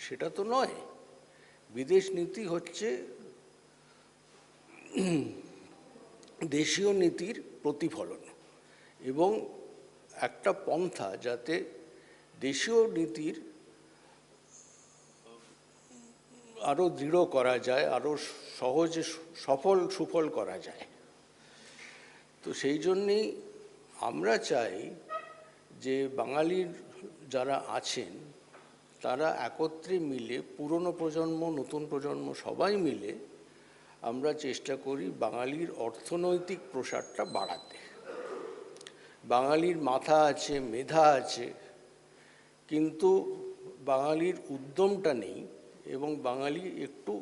[SPEAKER 5] সেটা তো নয়। বিদেশ নীতি হচ্ছে দেশীয় নীতির প্রতিফলন, এবং একটা পন্থা যাতে দেশীয় নীতির আরও দৃঢ় করা যায়, আরও সহজে সুফল করা যায়। তো সেই জন্যেই আমরা চাই যে বাঙালির যারা আছেন তারা একত্রে মিলে, পুরনো প্রজন্ম নতুন প্রজন্ম সবাই মিলে আমরা চেষ্টা করি বাঙালির অর্থনৈতিক প্রসারটা বাড়াতে। বাঙালির মাথা আছে, মেধা আছে, কিন্তু বাঙালির উদ্যমটা নেই, এবং বাঙালি একটু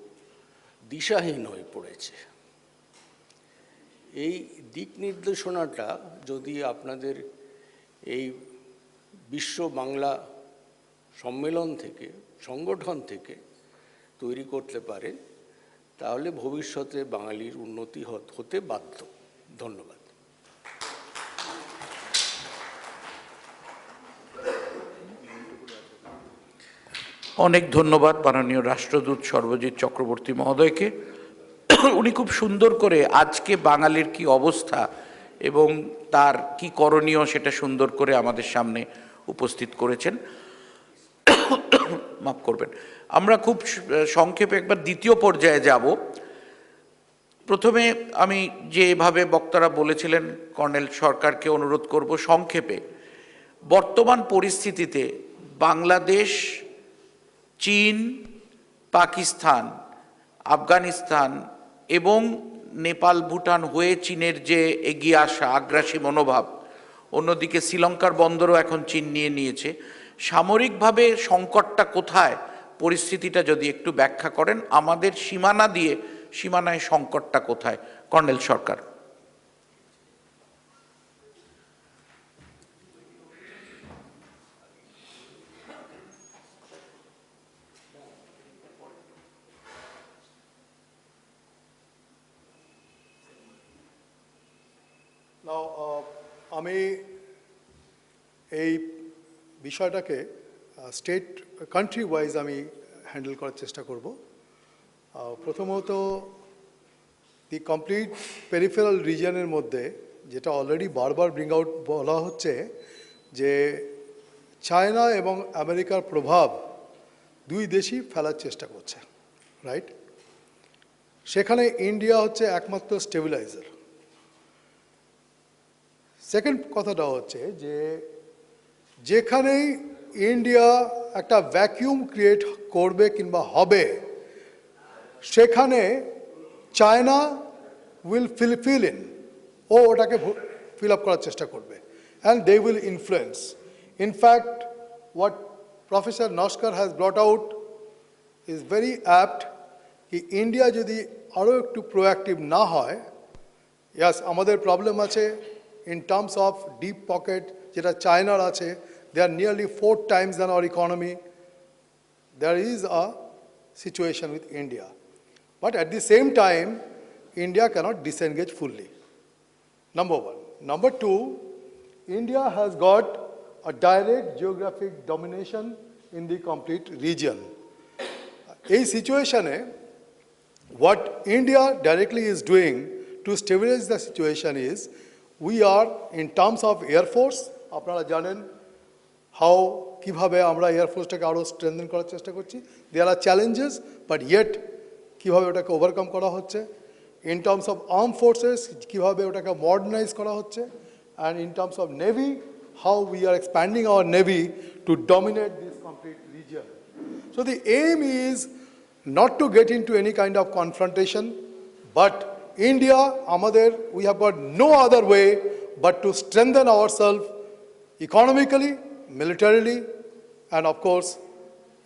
[SPEAKER 5] দিশাহীন হয়ে পড়েছে। এই দিক নির্দেশনাটা যদি আপনাদের এই বিশ্ব বাংলা সম্মেলন থেকে, সংগঠন থেকে তৈরি করতে পারেন, তাহলে ভবিষ্যতে বাঙালির উন্নতি হতে বাধ্য। ধন্যবাদ।
[SPEAKER 1] অনেক ধন্যবাদ মাননীয় রাষ্ট্রদূত সর্বজিৎ চক্রবর্তী মহোদয়কে। উনি খুব সুন্দর করে আজকে বাঙালির কি অবস্থা এবং তার কি করণীয় সেটা সুন্দর করে আমাদের সামনে উপস্থিত করেছেন। মাফ করবেন, আমরা খুব সংক্ষেপে একবার দ্বিতীয় পর্যায়ে যাব। প্রথমে আমি যেভাবে বক্তারা বলেছিলেন, কর্নেল সরকারকে অনুরোধ করব সংক্ষেপে বর্তমান পরিস্থিতিতে বাংলাদেশ, চীন, পাকিস্তান, আফগানিস্তান এবং নেপাল, ভুটান হয়ে চীনের যে এগিয়ে আসা আগ্রাসী মনোভাব, অন্যদিকে শ্রীলঙ্কার বন্দরও এখন চীন নিয়ে নিয়েছে, সামরিকভাবে সংকটটা কোথায়, পরিস্থিতিটা যদি একটু ব্যাখ্যা করেন। আমাদের সীমানা দিয়ে সীমানায় সংকটটা কোথায়, কর্নেল সরকার।
[SPEAKER 2] আমি এই বিষয়টাকে স্টেট কান্ট্রি ওয়াইজ আমি হ্যান্ডেল করার চেষ্টা করব। প্রথমত দি কমপ্লিট পেরিফেরাল রিজিয়নের মধ্যে যেটা অলরেডি বারবার ব্রিং আউট বলা হচ্ছে যে চায়না এবং আমেরিকার প্রভাব দুই দেশই ফেলার চেষ্টা করছে, রাইট? সেখানে ইন্ডিয়া হচ্ছে একমাত্র স্টেবিলাইজার। সেকেন্ড কথাটা হচ্ছে যে যেখানেই ইন্ডিয়া একটা ভ্যাকিউম ক্রিয়েট করবে কিংবা হবে, সেখানে চায়না উইল ফিল ইন, ও ওটাকে ফিল আপ করার চেষ্টা করবে, and they will influence. In fact what professor Naskar has brought out is very apt, কি ইন্ডিয়া যদি আরও একটু প্রোঅ্যাক্টিভ না হয়, ইয়াস আমাদের প্রবলেম আছে in terms of deep pocket যেটা চায়নার আছে, they are nearly 4 times than our economy. There is a situation with India. But at the same time, India cannot disengage fully. Number one. Number two, India has got a direct geographic domination in the complete region. In situation, what India directly is doing to stabilize the situation is, we are in terms of Air Force, আপনারা জানেন how কিভাবে আমরা air ফোর্সটাকে আরও স্ট্রেনথেন করার চেষ্টা করছি। There are challenges, but yet কীভাবে ওটাকে ওভারকাম করা হচ্ছে। In terms of arm forces কীভাবে ওটাকে মডার্নাইজ করা হচ্ছে, and in terms of navy how we are expanding our navy to dominate this complete region. So the aim is not to get into any kind of confrontation, but India, আমাদের, we have got no other way but to strengthen ourselves economically, militarily, and of course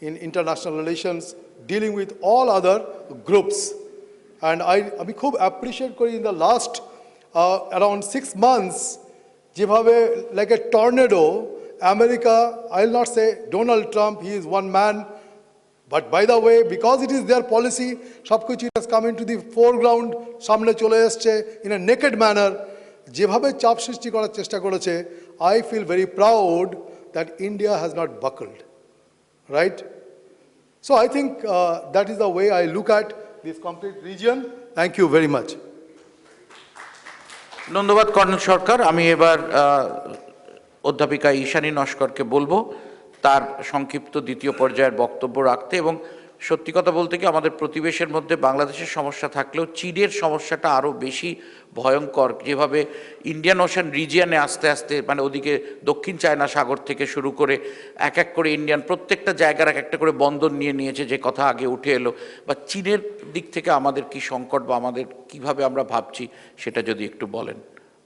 [SPEAKER 2] in international relations, dealing with all other groups. And আমি খুব appreciate করি in the last around 6 months, যেভাবে like a tornado, America, I'll not say Donald Trump, he is one man, but by the way, because it is their policy, সবকিছু has come into the foreground, সামনে চলে এসছে in a naked manner, যেভাবে চাপ সৃষ্টি করার চেষ্টা করেছে, I feel very proud that India has not buckled, right? So I think that is the way I look at this complete region. Thank you very much.
[SPEAKER 1] ধন্যবাদ colonel সরকার। আমি এবার অধ্যাপিকা ঈশানী নস্করকে বলবো তার সংক্ষিপ্ত দ্বিতীয় পর্যায়ের বক্তব্য রাখতে। এবং সত্যি কথা বলতে কি, আমাদের প্রতিবেশের মধ্যে বাংলাদেশের সমস্যা থাকলেও চীনের সমস্যাটা আরও বেশি ভয়ঙ্কর। যেভাবে ইন্ডিয়ান ওশান রিজিয়নে আস্তে আস্তে, মানে ওদিকে দক্ষিণ চায়না সাগর থেকে শুরু করে এক এক করে ইন্ডিয়ান প্রত্যেকটা জায়গার এক একটা করে বন্দর নিয়ে নিয়েছে, যে কথা আগে উঠে এলো। বা চীনের দিক থেকে আমাদের কি সংকট বা আমাদের কিভাবে আমরা ভাবছি, সেটা যদি একটু বলেন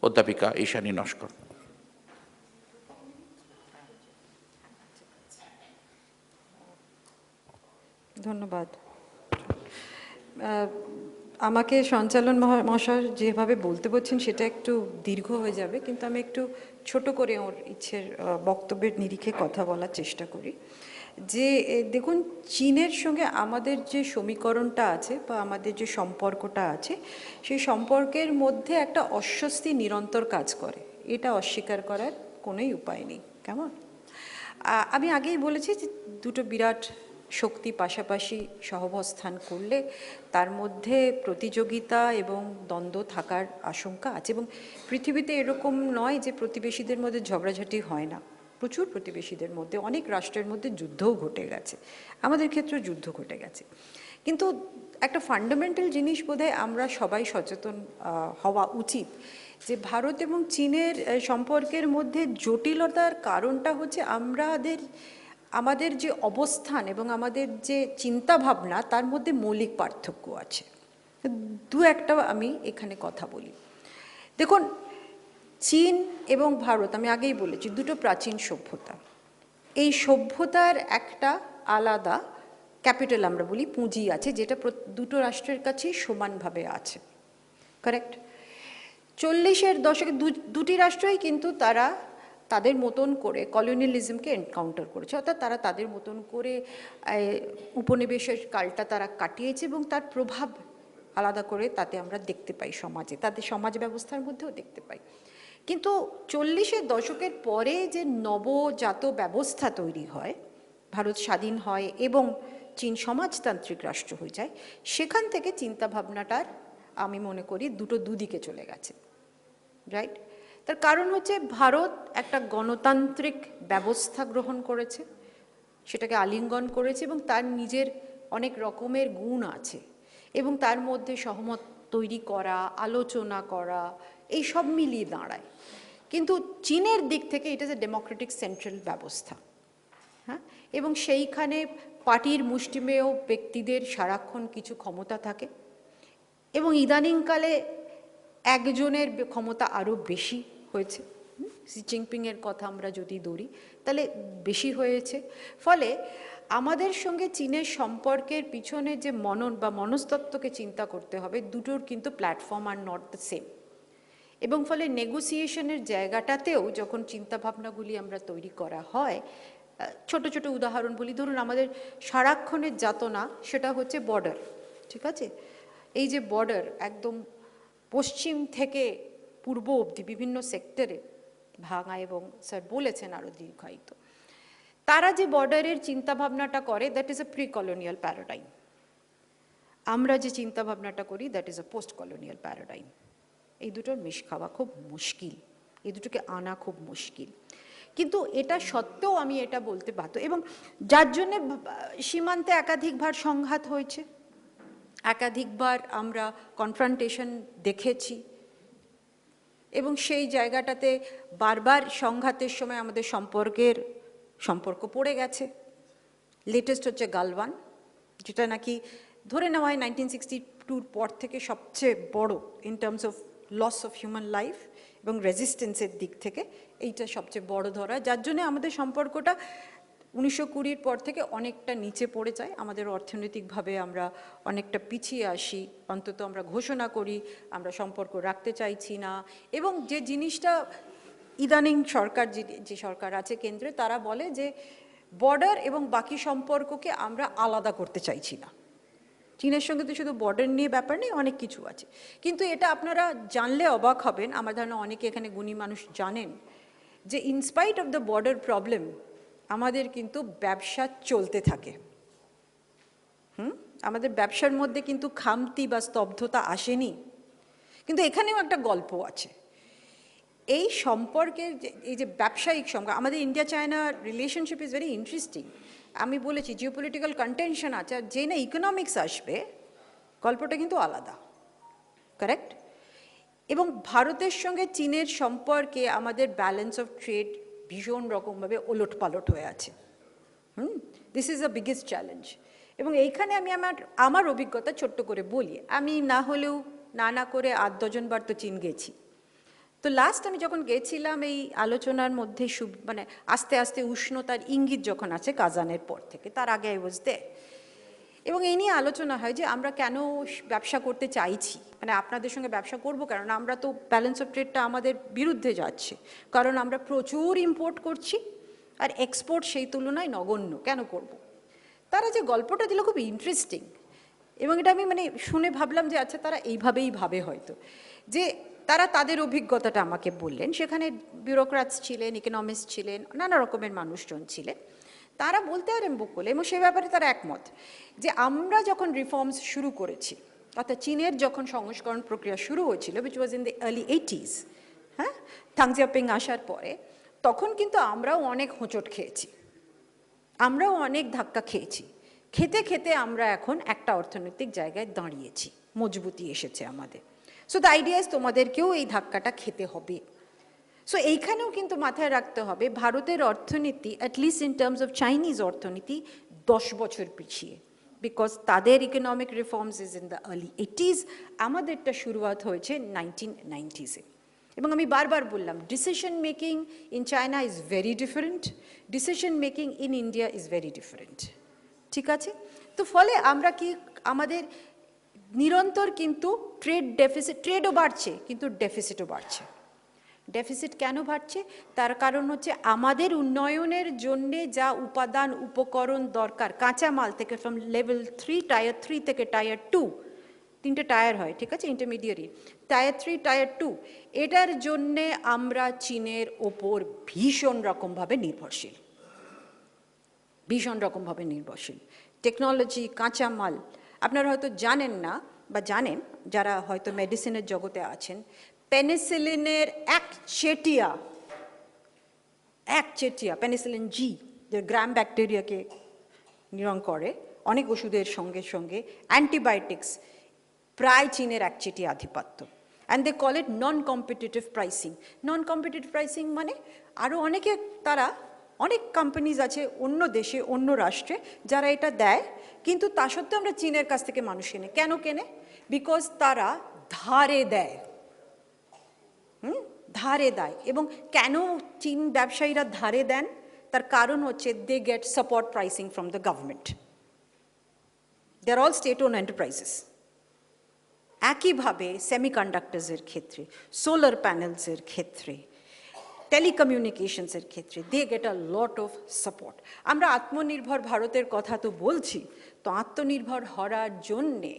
[SPEAKER 1] অধ্যাপিকা ঈশানী নস্কর।
[SPEAKER 3] ধন্যবাদ। আমাকে সঞ্চালন মহাশয় যেভাবে বলতে বলছেন সেটা একটু দীর্ঘ হয়ে যাবে, কিন্তু আমি একটু ছোট করে ওর ইচ্ছের বক্তব্যের নিরিখে কথা বলার চেষ্টা করি। যে দেখুন, চীনের সঙ্গে আমাদের যে সমীকরণটা আছে বা আমাদের যে সম্পর্কটা আছে, সেই সম্পর্কের মধ্যে একটা অস্বস্তি নিরন্তর কাজ করে, এটা অস্বীকার করার কোনোই উপায় নেই। কেমন? আমি আগেই বলেছি যে দুটো বিরাট শক্তি পাশাপাশি সহাবস্থান করলে তার মধ্যে প্রতিযোগিতা এবং দ্বন্দ্ব থাকার আশঙ্কা আছে, এবং পৃথিবীতে এরকম নয় যে প্রতিবেশীদের মধ্যে ঝগড়াঝাটি হয় না। প্রচুর প্রতিবেশীদের মধ্যে, অনেক রাষ্ট্রের মধ্যে যুদ্ধও ঘটে গেছে, আমাদের ক্ষেত্রেও যুদ্ধ ঘটে গেছে। কিন্তু একটা ফান্ডামেন্টাল জিনিস বোধহয় আমরা সবাই সচেতন হওয়া উচিত, যে ভারত এবং চীনের সম্পর্কের মধ্যে জটিলতার কারণটা হচ্ছে আমাদের যে অবস্থান এবং আমাদের যে চিন্তাভাবনা, তার মধ্যে মৌলিক পার্থক্য আছে। দু একটা আমি এখানে কথা বলি। দেখুন, চীন এবং ভারত, আমি আগেই বলেছি, দুটো প্রাচীন সভ্যতা। এই সভ্যতার একটা আলাদা ক্যাপিটাল আমরা বলি পুঁজি আছে, যেটা দুটো রাষ্ট্রের কাছেই সমানভাবে আছে। কারেক্ট? 40-এর দশকে দুটি রাষ্ট্রই কিন্তু তারা তাদের মতন করে কলোনিয়ালিজমকে এনকাউন্টার করেছে, অর্থাৎ তারা তাদের মতন করে উপনিবেশের কালটা তারা কাটিয়েছে, এবং তার প্রভাব আলাদা করে তাতে আমরা দেখতে পাই সমাজে, তাদের সমাজ ব্যবস্থার মধ্যেও দেখতে পাই। কিন্তু 40-এর দশকের পরে যে নবজাত ব্যবস্থা তৈরি হয়, ভারত স্বাধীন হয় এবং চীন সমাজতান্ত্রিক রাষ্ট্র হয়ে যায়, সেখান থেকে চিন্তাভাবনাটার আমি মনে করি দুদিকে চলে গেছে। রাইট? তার কারণ হচ্ছে ভারত একটা গণতান্ত্রিক ব্যবস্থা গ্রহণ করেছে, সেটাকে আলিঙ্গন করেছে, এবং তার নিজের অনেক রকমের গুণ আছে, এবং তার মধ্যে সহমত তৈরি করা, আলোচনা করা, এই সব মিলিয়ে দাঁড়ায়। কিন্তু চীনের দিক থেকে এটা যে ডেমোক্রেটিক সেন্ট্রাল ব্যবস্থা, হ্যাঁ, এবং সেইখানে পার্টির মুষ্টিমেয় ব্যক্তিদের সারাক্ষণ কিছু ক্ষমতা থাকে, এবং ইদানিংকালে একজনের ক্ষমতা আরও বেশি হয়েছে। শি জিনপিংয়ের কথা আমরা যদি ধরি, তাহলে বেশি হয়েছে। ফলে আমাদের সঙ্গে চীনের সম্পর্কের পিছনে যে মনস্তত্ত্বকে চিন্তা করতে হবে, দুটোর কিন্তু platform are not the same. এবং ফলে নেগোসিয়েশনের জায়গাটাতেও যখন চিন্তাভাবনাগুলি আমরা তৈরি করা হয়, ছোট ছোট উদাহরণ বলি, ধরুন আমাদের সারাক্ষণের যাতনা সেটা হচ্ছে বর্ডার, ঠিক আছে? এই যে বর্ডার একদম পশ্চিম থেকে পূর্ব অবধি বিভিন্ন সেক্টরে ভাঙা, এবং স্যার বলেছেন আরও দীর্ঘায়িত, তারা যে বর্ডারের চিন্তাভাবনাটা করে, that is a pre colonial paradigm. আমরা যে চিন্তাভাবনাটা করি, that is a post colonial paradigm. এই দুটোর মিশ খাওয়া খুব মুশকিল, এই দুটোকে আনা খুব মুশকিল। কিন্তু এটা সত্ত্বেও আমি এটা বলতে বাধ্য, এবং যার জন্যে সীমান্তে একাধিকবার সংঘাত হয়েছে, একাধিকবার আমরা কনফ্রন্টেশন দেখেছি, এবং সেই জায়গাটাতে বারবার সংঘাতের সময় আমাদের সম্পর্ক পড়ে গেছে। লেটেস্ট হচ্ছে গালওয়ান, যেটা নাকি ধরে নেওয়া হয় 1962 পর থেকে সবচেয়ে বড় in terms of loss of human life এবং রেজিস্ট্যান্সের দিক থেকে এইটা সবচেয়ে বড় ধরা, যার জন্য আমাদের সম্পর্কটা 1920 পর থেকে অনেকটা নিচে পড়ে যায়। আমাদের অর্থনৈতিকভাবে আমরা অনেকটা পিছিয়ে আসি, অন্তত আমরা ঘোষণা করি আমরা সম্পর্ক রাখতে চাইছি না, এবং যে জিনিসটা ইদানিং সরকার, যে সরকার আছে কেন্দ্রে, তারা বলে যে বর্ডার এবং বাকি সম্পর্ককে আমরা আলাদা করতে চাইছি না। চীনের সঙ্গে তো শুধু বর্ডার নিয়ে ব্যাপার নেই, অনেক কিছু আছে। কিন্তু এটা আপনারা জানলে অবাক হবেন, আমার ধারণা অনেকে এখানে গুণী মানুষ জানেন, যে in spite of the border problem আমাদের কিন্তু ব্যবসা চলতে থাকে। আমাদের ব্যবসার মধ্যে কিন্তু খামতি বা স্তব্ধতা আসেনি। কিন্তু এখানেও একটা গল্প আছে। এই সম্পর্কের এই যে ব্যবসায়িক সম্পর্ক, আমাদের India China relationship is very interesting. আমি বলেছি জিওপলিটিক্যাল কন্টেনশন আছে, আর যে না ইকোনমিক্স আসবে, গল্পটা কিন্তু আলাদা। কারেক্ট? এবং ভারতের সঙ্গে চীনের সম্পর্কে আমাদের ব্যালেন্স অফ ট্রেড ভীষণ রকমভাবে ওলটপালট হয়ে আছে। This is the biggest challenge. এবং এইখানে আমি আমার অভিজ্ঞতা ছোট্ট করে বলি। আমি না হলেও না করে 8-10 বার তো চীন গেছি। তো লাস্ট আমি যখন গেছিলাম, এই আলোচনার মধ্যে মানে আস্তে আস্তে উষ্ণতার ইঙ্গিত যখন আছে কাজানের পর থেকে, তার আগে আই ওয়াজ দেয়ার।
[SPEAKER 4] এবং এই নিয়ে আলোচনা হয় যে আমরা কেন ব্যবসা করতে চাইছি, মানে আপনাদের সঙ্গে ব্যবসা করব কারণ আমরা তো ব্যালেন্স অফ ট্রেডটা আমাদের বিরুদ্ধে যাচ্ছে, কারণ আমরা প্রচুর ইম্পোর্ট করছি আর এক্সপোর্ট সেই তুলনায় নগণ্য, কেন করব। তারা যে গল্পটা দিল খুব ইন্টারেস্টিং, এবং এটা আমি মানে শুনে ভাবলাম যে আচ্ছা তারা এইভাবেই ভাবে হয়তো, যে তারা তাদের অভিজ্ঞতাটা আমাকে বললেন। সেখানে বিউরোক্র্যাটস ছিলেন, ইকোনমিস্ট ছিলেন, নানা রকমের মানুষজন ছিলেন। তারা বলতে আরম্ভ করলে, এবং সে ব্যাপারে তারা একমত, যে আমরা যখন রিফর্মস শুরু করেছি, অর্থাৎ চীনের যখন সংস্করণ প্রক্রিয়া শুরু হয়েছিল, which was in the early 80s, হ্যাঁ, থাং জিয়াওপিং আসার পরে, তখন কিন্তু আমরাও অনেক হোঁচট খেয়েছি, আমরাও অনেক ধাক্কা খেয়েছি। খেতে খেতে আমরা এখন একটা অর্থনৈতিক জায়গায় দাঁড়িয়েছি, মজবুতি এসেছে আমাদের। সো দ্য আইডিয়া ইজ তোমাদেরকেও এই ধাক্কাটা খেতে হবে। সো এইখানেও কিন্তু মাথায় রাখতে হবে ভারতের অর্থনীতি, at least in terms of Chinese অর্থনীতি, 10 বছর পিছিয়ে, বিকজ তাদের economic reforms is in the early 80s, আমাদেরটা শুরুয়াত হয়েছে 1990s-এ। এবং আমি বারবার বললাম, decision making in China is very different, decision making in India is very different, ঠিক আছে? তো ফলে আমরা কি, আমাদের নিরন্তর কিন্তু ট্রেড ডেফিসিট, ট্রেডও বাড়ছে কিন্তু ডেফিসিটও বাড়ছে। ডেফিসিট কেন বাড়ছে? তার কারণ হচ্ছে আমাদের উন্নয়নের জন্যে যা উপাদান উপকরণ দরকার, কাঁচামাল থেকে, ফ্রম লেভেল 3, টায়ার 3 থেকে টায়ার 2, 3টে টায়ার হয়, ঠিক আছে, ইন্টারমিডিয়েট, টায়ার 3, টায়ার 2, এটার জন্যে আমরা চীনের ওপর ভীষণ রকমভাবে নির্ভরশীল, ভীষণ রকমভাবে নির্ভরশীল। টেকনোলজি, কাঁচামাল, আপনারা হয়তো জানেন না, বা জানেন যারা হয়তো মেডিসিনের জগতে আছেন, পেনিসিলিনের একচেটিয়া পেনিসিলিন জি, যে গ্রাম ব্যাকটেরিয়াকে নিরন করে, অনেক ওষুধের সঙ্গে সঙ্গে অ্যান্টিবায়োটিক্স, প্রায় চীনের একচেটিয়া আধিপত্য। And they call it non competitive pricing. Non competitive pricing মানে আরও অনেকে, তারা অনেক কোম্পানিজ আছে অন্য দেশে, অন্য রাষ্ট্রে, যারা এটা দেয়, কিন্তু তা সত্ত্বেও আমরা চীনের কাছ থেকে মানুষ কেনে। কেন কেনে? বিকজ তারা ধারে দেয়, ধারে দেয়। এবং কেন চীন ব্যবসায়ীরা ধারে দেন? তার কারণ হচ্ছে they get support pricing from the government. They are all state owned enterprises. একইভাবে সেমিকন্ডাক্টরসের ক্ষেত্রে, সোলার প্যানেলসের ক্ষেত্রে, টেলিকমিউনিকেশনসের ক্ষেত্রে, they get a lot of support. আমরা আত্মনির্ভর ভারতের কথা তো বলছি, তো আত্মনির্ভর হওয়ার জন্যে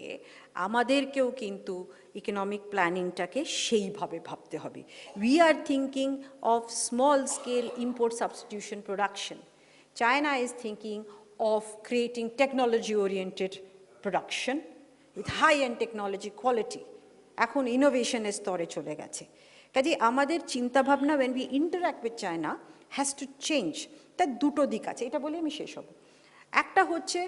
[SPEAKER 4] আমাদেরকেও কিন্তু ইকোনমিক প্ল্যানিংটাকে সেইভাবে ভাবতে হবে। We are thinking of small scale import substitution production. China is thinking of creating technology oriented production with high end technology quality. এখন ইনোভেশনের স্তরে চলে গেছে। কাজে আমাদের চিন্তাভাবনা, when we interact with China, has to change. তার দুটো দিক আছে, এটা বলে আমি শেষ হব। একটা হচ্ছে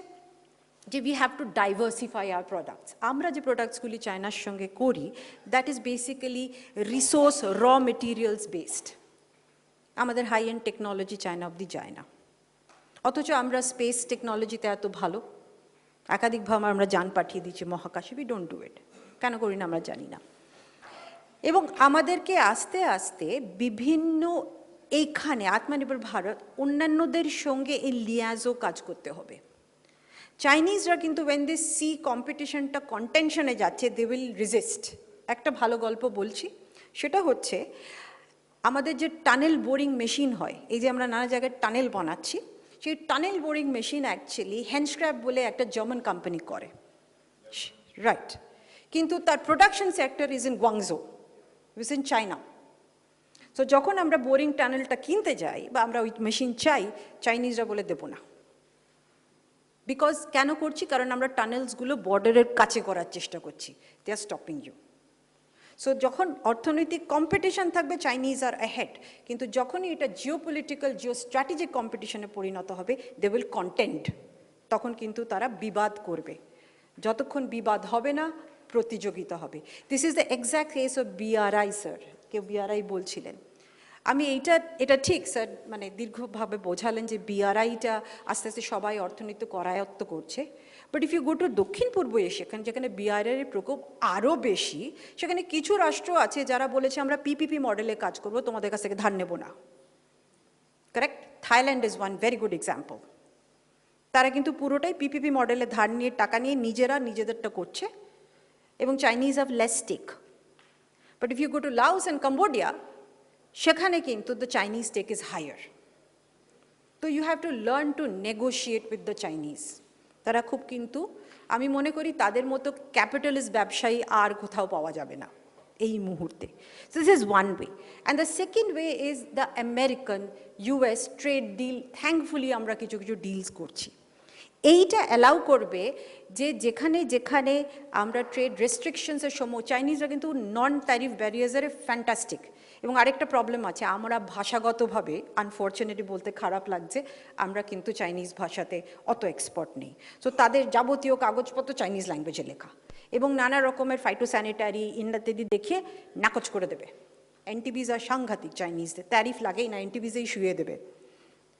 [SPEAKER 4] যে we have to diversify our products. আমরা যে প্রোডাক্টসগুলি চায়নার সঙ্গে করি, that is basically resource raw materials based. আমাদের হাই এন্ড টেকনোলজি চায়না অবধি যায় না, অথচ আমরা স্পেস টেকনোলজিতে এত ভালো, একাধিকভাবে আমরা যান পাঠিয়ে দিচ্ছি মহাকাশে। we don't do it. কেন করি না আমরা জানি না। এবং আমাদেরকে আস্তে আস্তে বিভিন্ন এইখানে আত্মনির্ভর ভারত অন্যান্যদের সঙ্গে এই লিয়াজও কাজ করতে হবে। চাইনিজরা কিন্তু when they see কম্পিটিশনটা কন্টেনশনে যাচ্ছে, they will resist. একটা ভালো গল্প বলছি, সেটা হচ্ছে আমাদের যে টানেল বোরিং মেশিন হয়, এই যে আমরা নানা জায়গায় টানেল বানাচ্ছি, সেই টানেল বোরিং মেশিন অ্যাকচুয়ালি হ্যান্ডস্ক্র্যাপ বলে একটা জার্মান কোম্পানি করে, রাইট? কিন্তু তার production sector is in Guangzhou, is in China. So যখন আমরা বোরিং টানেলটা কিনতে যাই বা আমরা ওই মেশিন চাই, চাইনিজরা বলে দেবো না। বিকজ কেন করছি? কারণ আমরা টানেলসগুলো বর্ডারের কাছে করার চেষ্টা করছি। দে আর স্টপিং ইউ। সো যখন অর্থনৈতিক কম্পিটিশন থাকবে, চাইনিজ আর অ্যাহেড, কিন্তু যখনই এটা জিওপলিটিক্যাল, জিও স্ট্র্যাটেজিক কম্পিটিশনে পরিণত হবে, দে উইল কন্টেন্ড। তখন কিন্তু তারা বিবাদ করবে। যতক্ষণ বিবাদ হবে না, প্রতিযোগিতা হবে। This is the exact case of BRI, sir. কেউ বিআরআই বলছিলেন, আমি এটা ঠিক স্যার, মানে দীর্ঘভাবে বোঝালেন যে বিআরআইটা আস্তে আস্তে সবাই অর্থনীতি করায়ত্ত করছে। But if you go to দক্ষিণ পূর্ব এশিয়া, যেখানে বিআরআইয়ের প্রকোপ আরও বেশি, সেখানে কিছু রাষ্ট্র আছে যারা বলেছে আমরা পিপিপি মডেলে কাজ করব, তোমাদের কাছ থেকে ধার নেব না। Correct? Thailand is one very good example. তারা কিন্তু পুরোটাই পিপিপি মডেলে ধার নিয়ে টাকা নিয়ে নিজেরা নিজেদেরটা করছে এবং Chinese have less stake. But if you go to Laos and Cambodia, সেখানে কিন্তু the Chinese stake is higher. তো you have to learn to negotiate with the Chinese. তারা খুব কিন্তু আমি মনে করি তাদের মতো ক্যাপিটালিস্ট ব্যবসায়ী আর কোথাও পাওয়া যাবে না এই মুহূর্তে। So this is one way. And the second way is the American US trade deal. Thankfully আমরা কিছু কিছু ডিলস করছি। এইটা অ্যালাউ করবে যে যেখানে যেখানে আমরা ট্রেড রেস্ট্রিকশনসের সময়, চাইনিজরা কিন্তু নন ট্যারিফ ব্যারিয়ার্সের ফ্যান্টাস্টিক। এবং আরেকটা প্রবলেম আছে, আমরা ভাষাগতভাবে আনফর্চুনেটলি বলতে খারাপ লাগছে, আমরা কিন্তু চাইনিজ ভাষাতে অত এক্সপার্ট নেই। সো তাদের যাবতীয় কাগজপত্র চাইনিজ ল্যাঙ্গুয়েজে লেখা এবং নানা রকমের ফাইটোস্যানিটারি ইত্যাদি দেখিয়ে নাকচ করে দেবে। এনটিবিজ আর সাংঘাতিক চাইনিজদের, ট্যারিফ লাগেই না, এনটিবিজেই শুয়ে দেবে।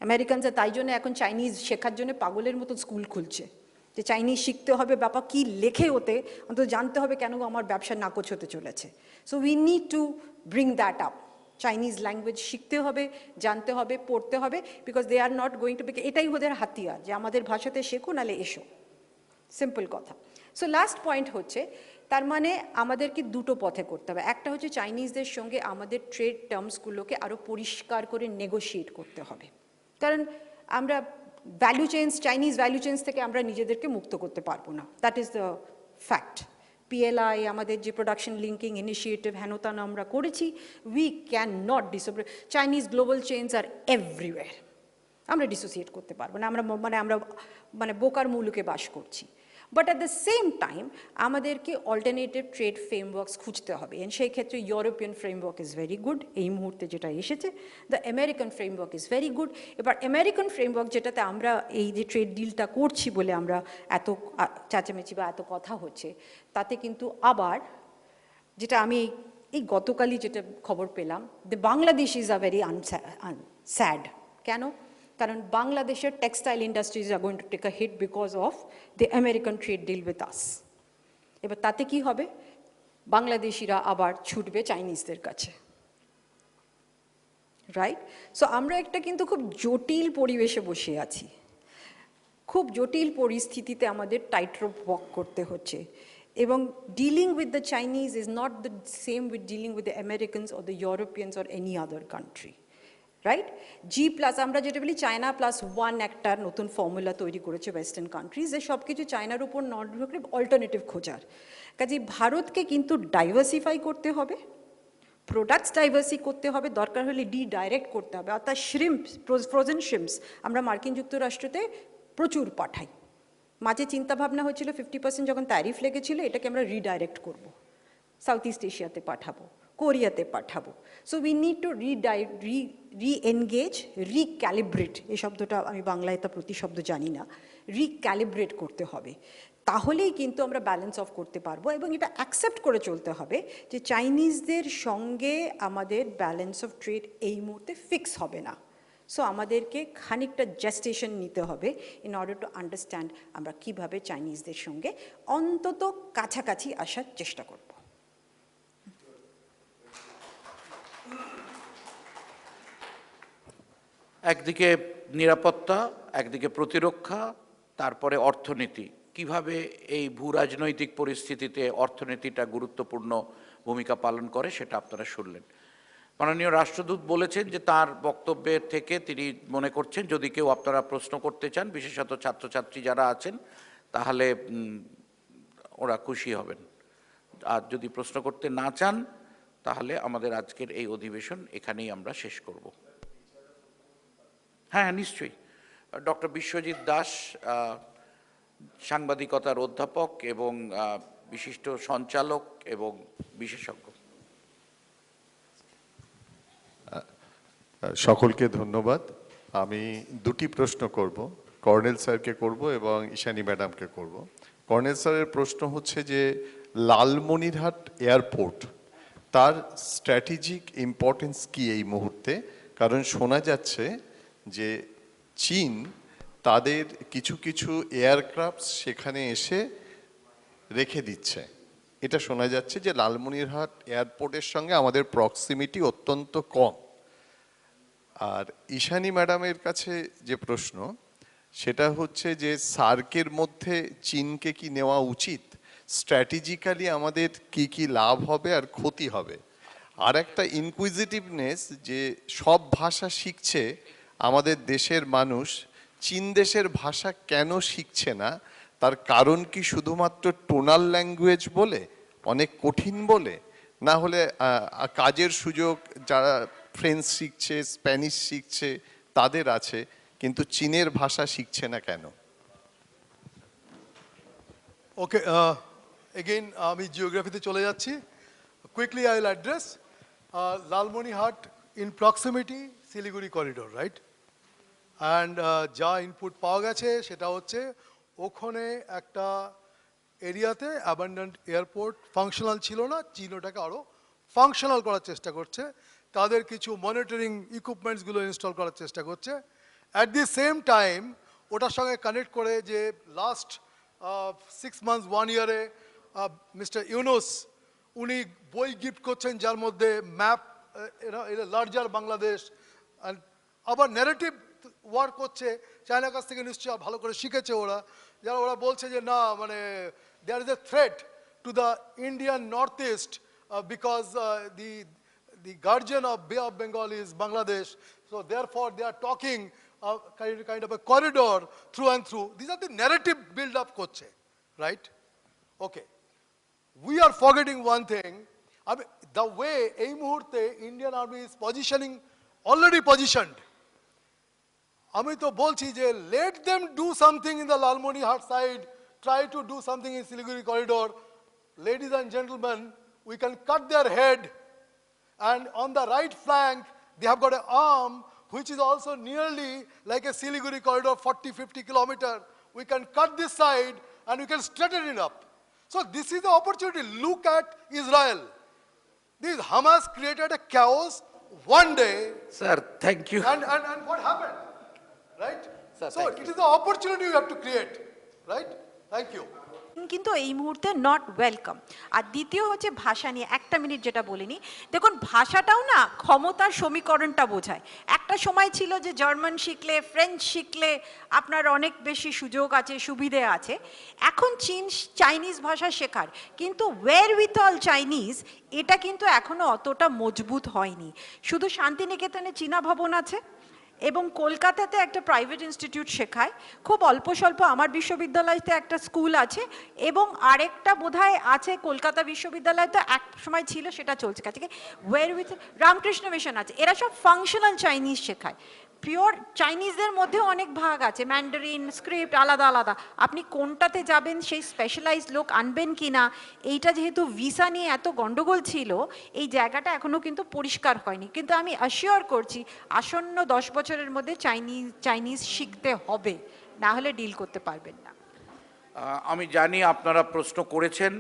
[SPEAKER 4] আমেরিকানরা তাই জন্য এখন চাইনিজ শেখার জন্য পাগলের মতো স্কুল খুলছে, যে চাইনিজ শিখতে হবে, বাবা কী লেখে ওতে অন্তত জানতে হবে কেন আমার ব্যবসা নাকচ হতে চলেছে। So we need to bring that up. Chinese language শিখতে হবে, জানতে হবে, পড়তে হবে, because they are not going to be, এটাই ওদের হাতিয়ার যে আমাদের ভাষাতে শেখো নালে এসো, সিম্পল কথা। সো লাস্ট পয়েন্ট হচ্ছে, তার মানে আমাদেরকে দুটো পথে করতে হবে। একটা হচ্ছে চাইনিজদের সঙ্গে আমাদের ট্রেড টার্মসগুলোকে আরও পরিষ্কার করে নেগোশিয়েট করতে হবে, কারণ আমরা value chains, Chinese value chains থেকে আমরা নিজেদেরকে মুক্ত করতে পারবো না, that is the fact. PLI আমাদের যে প্রোডাকশন লিঙ্কিং ইনিশিয়েটিভ হেনতান আমরা করেছি, we can not dissociate. Chinese global chains are everywhere, আমরা ডিসোসিয়েট করতে পারবো না, আমরা বোকার মুলুকে বাস করছি। But at the same time আমাদেরকে অল্টারনেটিভ ট্রেড ফ্রেমওয়ার্কস খুঁজতে হবে, এন্ড সেই ক্ষেত্রে European framework is very good, এই মুহূর্তে যেটা এসেছে। The American framework is very good. এবার আমেরিকান ফ্রেমওয়ার্ক যেটাতে আমরা এই যে ট্রেড ডিলটা করছি বলে আমরা এত চেঁচামেচি বা এত কথা হচ্ছে, তাতে কিন্তু আবার যেটা আমি এই গতকালই যেটা খবর পেলাম, the Bangladesh is a very sad. কেন? কারণ বাংলাদেশের textile industries are going to take a hit because of the American trade deal with us. এবার তাতে কি হবে? বাংলাদেশিরা আবার ছুটবে চাইনিজদের কাছে, রাইট? সো আমরা একটা কিন্তু খুব জটিল পরিবেশে বসে আছি, খুব জটিল পরিস্থিতিতে আমাদের টাইট রোপ ওয়াক করতে হচ্ছে। এবং dealing with the Chinese is not the same with dealing with the Americans or the Europeans or any other country, right? G+, আমরা যেটা বলি চায়না +1 একটা নতুন ফর্মুলা তৈরি করেছে ওয়েস্টার্ন কান্ট্রিজ, যে সব কিছু চায়নার উপর নির্ভর করে অল্টারনেটিভ খোঁজার। কাজে ভারতকে কিন্তু ডাইভার্সিফাই করতে হবে, প্রোডাক্টস ডাইভার্সি করতে হবে, দরকার হলে ডাইরেক্ট করতে হবে। অর্থাৎ শ্রিম্পস, ফ্রোজেন শ্রিম্পস আমরা মার্কিন যুক্তরাষ্ট্রতে প্রচুর পাঠাই। মাঝে চিন্তাভাবনা হয়েছিল 50% যখন ট্যারিফ লেগেছিল, এটাকে আমরা রিডাইরেক্ট করব, সাউথ ইস্ট এশিয়াতে পাঠাবো, কোরিয়াতে পাঠাবো। So we need to re-engage, recalibrate, এই শব্দটা আমি বাংলায় তা প্রতিশব্দ জানি না, রিক্যালিব্রেট করতে হবে। তাহলেই কিন্তু আমরা ব্যালেন্স অফ করতে পারবো, এবং এটা অ্যাকসেপ্ট করে চলতে হবে যে চাইনিজদের সঙ্গে আমাদের ব্যালেন্স অফ ট্রেড এই মুহূর্তে ফিক্স হবে না। সো আমাদেরকে খানিকটা জেস্টেশন নিতে হবে ইন অর্ডার টু আন্ডারস্ট্যান্ড আমরা কীভাবে চাইনিজদের সঙ্গে অন্তত কাছাকাছি আসার চেষ্টা করব।
[SPEAKER 1] একদিকে নিরাপত্তা, একদিকে প্রতিরক্ষা, তারপরে অর্থনীতি। কিভাবে এই ভূরাজনৈতিক পরিস্থিতিতে অর্থনীতিটা গুরুত্বপূর্ণ ভূমিকা পালন করে সেটা আপনারা শুনলেন। মাননীয় রাষ্ট্রদূত বলেছেন যে তার বক্তব্যের থেকে তিনি মনে করছেন যদি কেউ আপনারা প্রশ্ন করতে চান, বিশেষত ছাত্রছাত্রী যারা আছেন, তাহলে ওরা খুশি হবেন। আর যদি প্রশ্ন করতে না চান, তাহলে আমাদের আজকের এই অধিবেশন এখানেই আমরা শেষ করব। হ্যাঁ, নিশ্চয়ই। ডক্টর বিশ্বজিৎ দাস সাংবাদিকতার অধ্যাপক এবং বিশিষ্ট সঞ্চালক এবং বিশেষজ্ঞ।
[SPEAKER 6] সকলকে ধন্যবাদ। আমি দুটি প্রশ্ন করব, কর্নেল স্যারকে করব এবং ঈশানী ম্যাডামকে করব। কর্নেল স্যারের প্রশ্ন হচ্ছে যে লালমনিরহাট এয়ারপোর্ট, তার স্ট্র্যাটেজিক ইম্পর্টেন্স কি এই মুহূর্তে? কারণ শোনা যাচ্ছে যে চীন তাদের কিছু কিছু এয়ারক্রাফট সেখানে এসে রেখে দিচ্ছে, এটা শোনা যাচ্ছে যে লালমনিরহাট এয়ারপোর্টের সঙ্গে আমাদের প্রক্সিমিটি অত্যন্ত কম। আর ঈশানী ম্যাডামের কাছে যে প্রশ্ন, সেটা হচ্ছে যে সার্কের মধ্যে চীনকে কি নেওয়া উচিত, স্ট্র্যাটেজিক্যালি আমাদের কি কি লাভ হবে আর ক্ষতি হবে। আর একটা ইনকুইজিটিভনেস, যে সব ভাষা শিখছে আমাদের দেশের মানুষ, চীন দেশের ভাষা কেন শিখছে না, তার কারণ কি শুধুমাত্র টোনাল ল্যাঙ্গুয়েজ বলে, অনেক কঠিন বলে, না হলে কাজের সুযোগ যারা ফ্রেঞ্চ শিখছে, স্প্যানিশ শিখছে তাদের আছে, কিন্তু চীনের ভাষা শিখছে না কেন?
[SPEAKER 2] ওকে, এগেইন আমি জিওগ্রাফিতে চলে যাচ্ছি। Quickly I will address Lalmonirhat in proximity Siliguri corridor, right? And যা ইনপুট পাওয়া গেছে সেটা হচ্ছে ওখানে একটা এরিয়াতে অ্যাবান্ডেন্ট এয়ারপোর্ট ফাংশনাল ছিল না, চীন ওটাকে আরও ফাংশনাল করার চেষ্টা করছে, তাদের কিছু মনিটরিং ইকুইপমেন্টসগুলো ইনস্টল করার চেষ্টা করছে। অ্যাট দি সেম টাইম ওটার সঙ্গে কানেক্ট করে যে last 6 months 1 year mister Yunus উনি বই গিফট করছেন যার মধ্যে ম্যাপ লার্জার বাংলাদেশ, আবার ন্যারেটিভ ওয়ার্ক করছে, চায়নার কাছ থেকে নিশ্চয়ই ভালো করে শিখেছে ওরা, যারা ওরা বলছে যে না মানে there is a threat to the Indian north east because the guardian of Bay of Bengal is Bangladesh, so therefore they are talking kind of a corridor through and through. These are the narrative build up korche, right? Okay. We are forgetting one thing. I mean, the way ei muhurte Indian army is positioning, already positioned. আমি তো বলছি যে let them do something in the Lalmonirhat side, try to do something in Siliguri corridor. Ladies and gentlemen, we can cut their head, and on the right flank they have got an arm which is also nearly like a Siliguri corridor, 40-50 kilometer. We can cut this side and we can straighten it up. So this is the opportunity. Look at Israel. This Hamas created a chaos one day.
[SPEAKER 1] Sir thank you.
[SPEAKER 2] And what happened? Right?
[SPEAKER 1] Sir,
[SPEAKER 2] So
[SPEAKER 1] thank
[SPEAKER 2] it
[SPEAKER 1] you.
[SPEAKER 2] is the opportunity you have to create. Right? Thank you.
[SPEAKER 4] কিন্তু এই মুহূর্তে not welcome. আর দ্বিতীয় হচ্ছে ভাষা নিয়ে একটা minute যেটা বলিনি, দেখুন ভাষাটাও না ক্ষমতার সমীকরণটা বোঝায়। একটা সময় ছিল যে জার্মান শিখলে, ফ্রেঞ্চ শিখলে আপনার অনেক বেশি সুযোগ আছে, সুবিধে আছে। এখন চাইনিজ ভাষা শেখার, কিন্তু ওয়ের উইথ অল চাইনিজ এটা কিন্তু এখনো অতটা মজবুত হয়নি। শুধু শান্তিনিকেতনে চীনা ভবন আছে এবং কলকাতাতে একটা প্রাইভেট ইনস্টিটিউট শেখায়, খুব অল্প স্বল্প আমার বিশ্ববিদ্যালয়তে একটা স্কুল আছে, এবং আরেকটা বোধহয় আছে কলকাতা বিশ্ববিদ্যালয়ে, তো এক সময় ছিল, সেটা চলছে কাছে। ওয়ের উইথ রামকৃষ্ণ মিশন আছে, এরা সব ফাংশনাল চাইনিজ শেখায়। পিওর চাইনিজদের মধ্যেও অনেক ভাগ আছে, ম্যান্ডারিন স্ক্রিপ্ট আলাদা আলাদা, আপনি কোনটাতে যাবেন, সেই স্পেশালাইজড লোক আনবেন কি না, এইটা যেহেতু ভিসা নিয়ে এত গন্ডগোল ছিল, এই জায়গাটা এখনও কিন্তু পরিষ্কার হয়নি। কিন্তু আমি অ্যাসিওর করছি আসন্ন 10 বছরের মধ্যে চাইনিজ শিখতে হবে, না হলে ডিল করতে পারবেন না।
[SPEAKER 1] আমি জানি আপনারা প্রশ্ন করেছেন,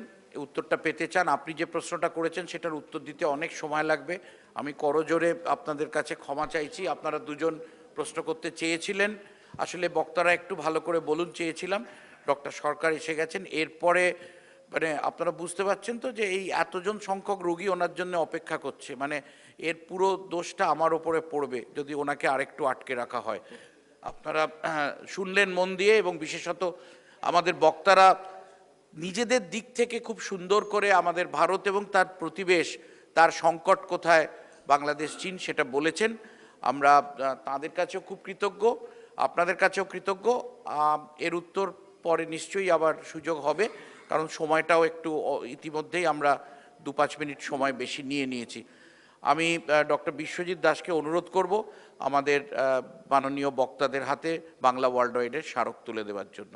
[SPEAKER 1] উত্তরটা পেতে চান। আপনি যে প্রশ্নটা করেছেন সেটার উত্তর দিতে অনেক সময় লাগবে। আমি করজোরে আপনাদের কাছে ক্ষমা চাইছি। আপনারা দুজন প্রশ্ন করতে চেয়েছিলেন, আসলে বক্তারা একটু ভালো করে বলুন চেয়েছিলাম। ডক্টর সরকার এসে গেছেন, এরপরে মানে আপনারা বুঝতে পারছেন তো যে এই এতজন সংখ্যক রোগী ওনার জন্য অপেক্ষা করছে, মানে এর পুরো দোষটা আমার ওপরে পড়বে যদি ওনাকে আরেকটু আটকে রাখা হয়। আপনারা শুনলেন মন দিয়ে, এবং বিশেষত আমাদের বক্তারা নিজেদের দিক থেকে খুব সুন্দর করে আমাদের ভারত এবং তার প্রতিবেশ, তার সংকট কোথায়, বাংলাদেশ চীন, সেটা বলেছেন। আমরা তাদের কাছেও খুব কৃতজ্ঞ, আপনাদের কাছেও কৃতজ্ঞ। এর উত্তর পরে নিশ্চয়ই আবার সুযোগ হবে, কারণ সময়টাও একটু ইতিমধ্যেই আমরা 2-5 মিনিট সময় বেশি নিয়েছি। আমি ডক্টর বিশ্বজিৎ দাসকে অনুরোধ করব আমাদের মাননীয় বক্তাদের হাতে বাংলা ওয়ার্ল্ড ওয়াইডের স্মারক তুলে দেওয়ার জন্য।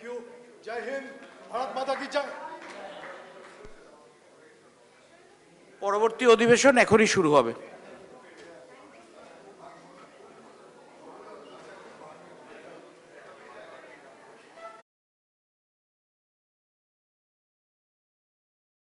[SPEAKER 2] ইউ। জয় হিন্দ, ভারত মাতা কি জয়।
[SPEAKER 1] পরবর্তী অধিবেশন এখনই শুরু হবে।